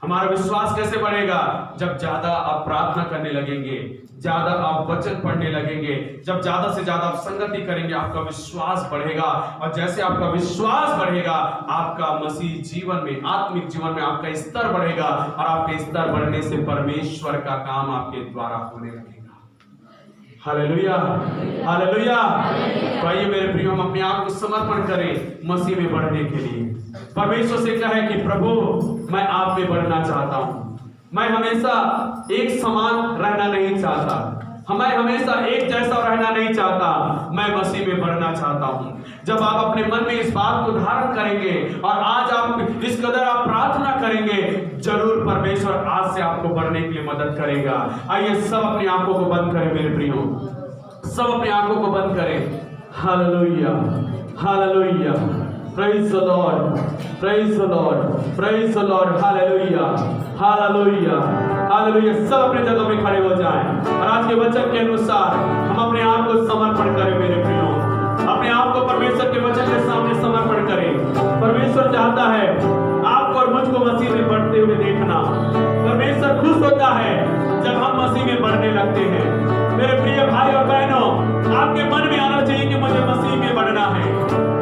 A: हमारा विश्वास कैसे बढ़ेगा? जब ज्यादा आप प्रार्थना करने लगेंगे, ज्यादा आप वचन पढ़ने लगेंगे, जब ज्यादा से ज्यादा आप संगति करेंगे, आपका विश्वास बढ़ेगा। और जैसे आपका विश्वास बढ़ेगा, आपका मसीह जीवन में, आत्मिक जीवन में आपका स्तर बढ़ेगा और आपके स्तर बढ़ने से परमेश्वर का काम आपके द्वारा होने लगेगा। Hallelujah, hallelujah. तो आइए मेरे प्रियो, हम अपने आप को समर्पण करें मसीह में बढ़ने के लिए। परमेश्वर से कहें कि प्रभु मैं आप में बढ़ना चाहता हूं। मैं हमेशा एक समान रहना नहीं चाहता, मैं हमेशा एक जैसा रहना नहीं चाहता, मैं मसीह में बढ़ना चाहता हूं। जब आप अपने मन में इस बात को धारण करेंगे और आज आप इस कदर आप प्रार्थना करेंगे, जरूर परमेश्वर आज से आपको बढ़ने के लिए मदद करेगा। आइए सब अपनी आंखों को बंद करें मेरे प्रियो, सब अपनी आंखों को बंद करें। Hallelujah, hallelujah, praise the Lord, praise the Lord, praise the Lord, hallelujah, hallelujah, hallelujah. सब अपने जगह में खड़े हो जाएं और आज के वचन के अनुसार हम अपने आप को समर्पण करें मेरे प्रियो, अपने आप को परमेश्वर के वचन के सामने समर्पण करें। परमेश्वर चाहता है आपको और मुझको मसीह में बढ़ते हुए देखना। परमेश्वर खुश होता है जब हम मसीह में बढ़ने लगते हैं। मेरे प्रिय भाई और बहनों, आपके मन में आना चाहिए कि मुझे मसीह में बढ़ना है।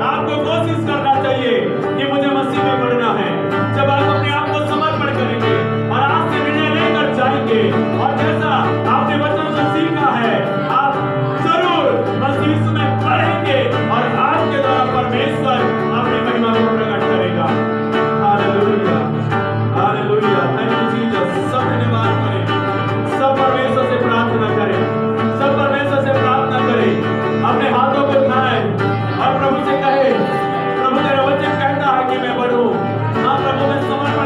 A: आपको कोशिश करना चाहिए कि मुझे मसीह में बढ़ना है। जब आप अपने आप को समर्पण करेंगे और आज से निर्णय लेकर जाएंगे और जैसा आपने वचन से सीखा है, आप जरूर मसीह में बढ़ेंगे और आपके द्वारा परमेश्वर अपनी महिमा को प्रकट करेगा। Hallelujah, hallelujah, thank you Jesus. सब धन्यवाद करें, सब परमेश्वर से प्रार्थना करें, सब परमेश्वर से प्रार्थना करें। अपने हाथों को उठाएं और प्रभु से कहें, प्रभु तेरा वचन कहता है कि मैं बढ़ूं। हाँ प्रभु, मैं समर्पण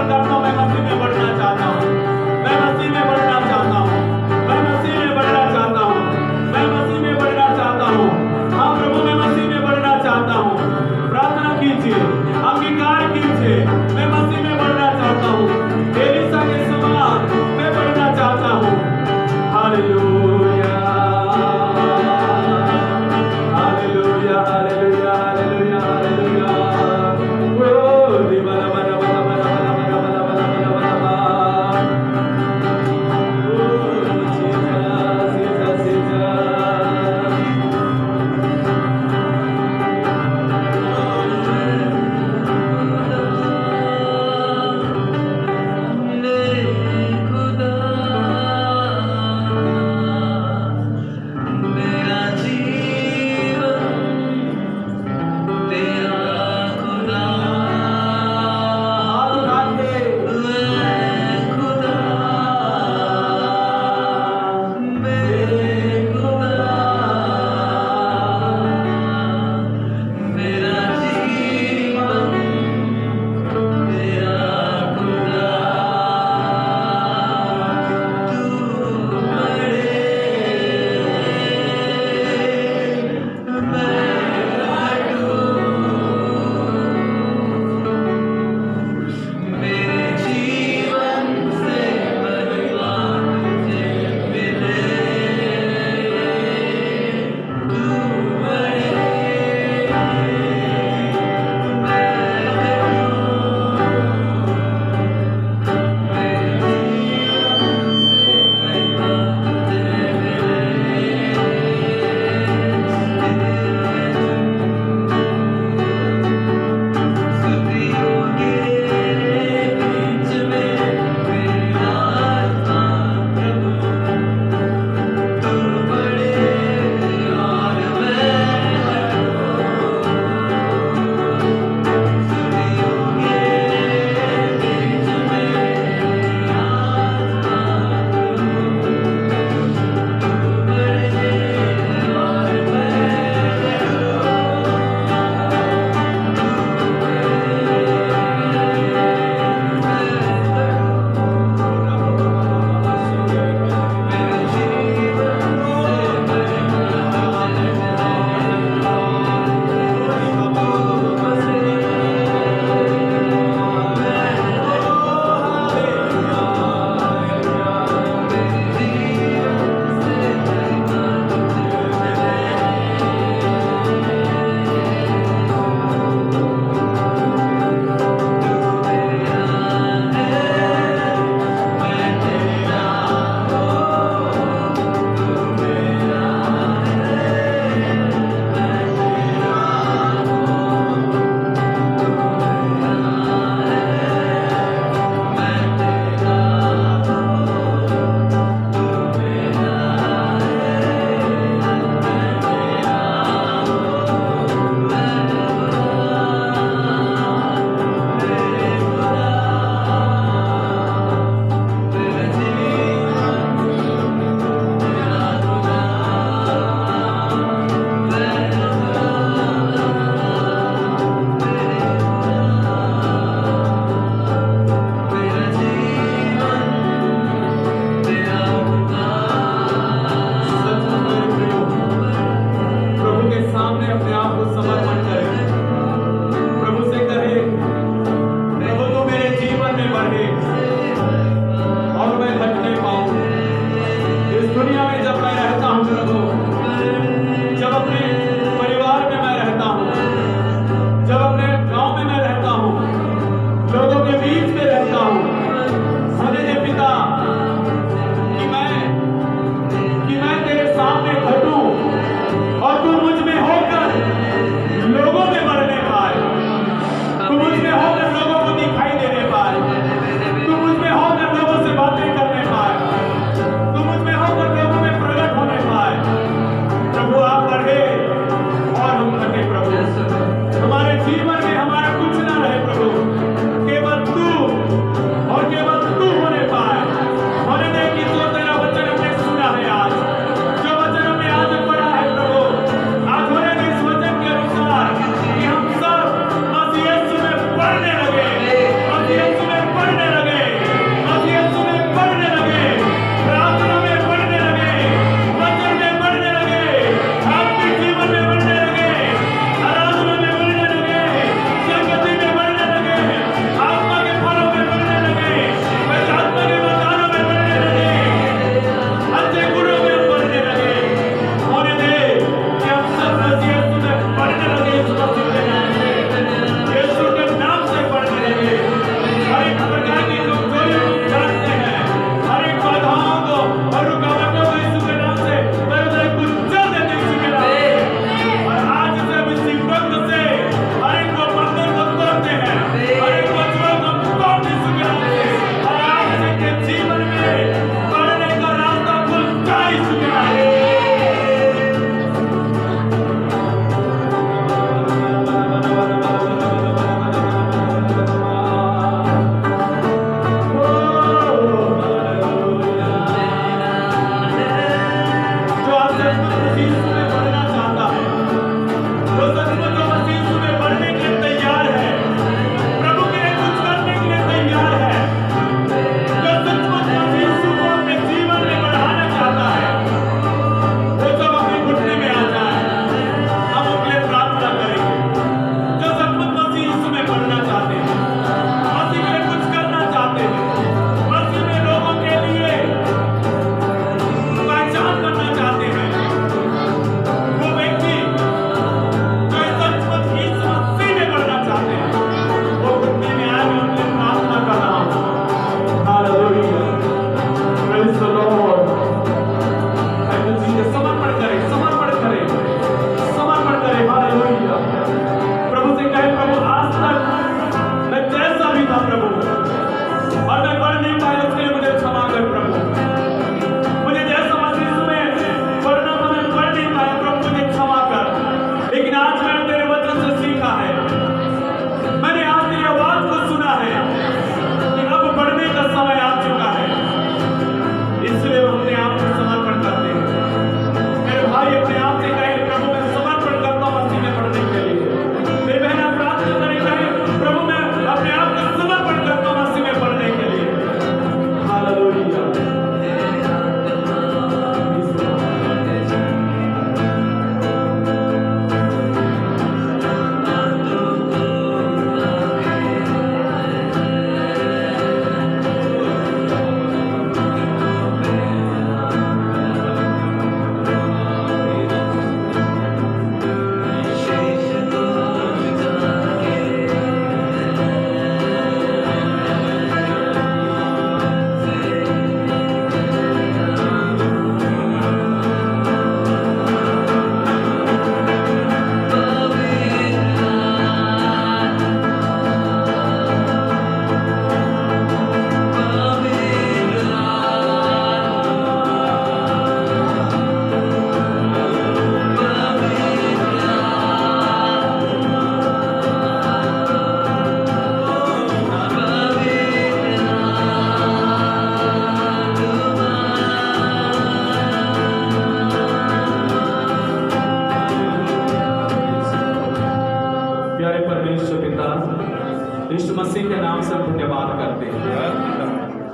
A: मसीह के नाम से धन्यवाद करते हैं।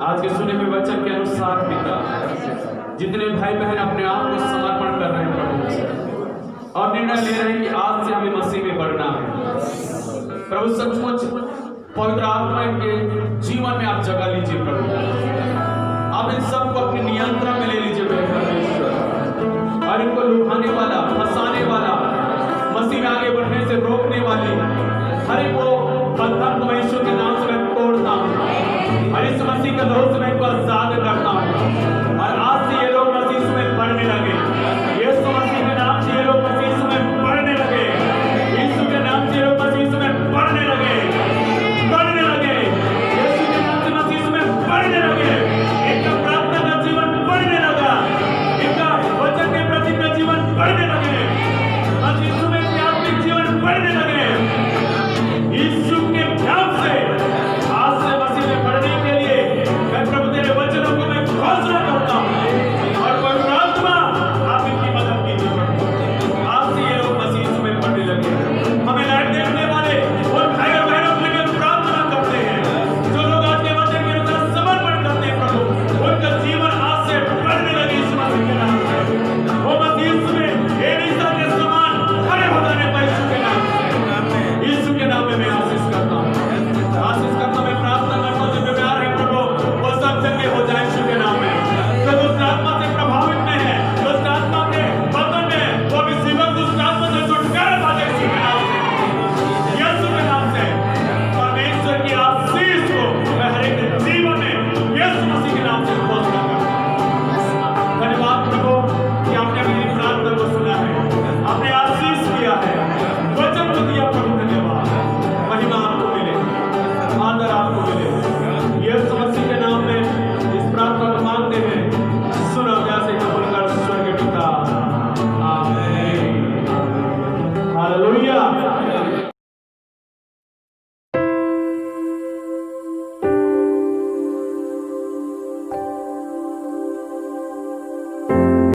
A: आज के सुने हुए वचन के अनुसार पिता, जितने भाई बहन अपने आप को समर्पण कर रहे हैं प्रभु और निर्णय ले रहे हैं कि आज से हमें मसीह में बढ़ना है, प्रभु सचमुच पवित्र आत्मा के जीवन में आप जगह लीजिए प्रभु। आप इन सबको अपने नियंत्रण में ले लीजिए।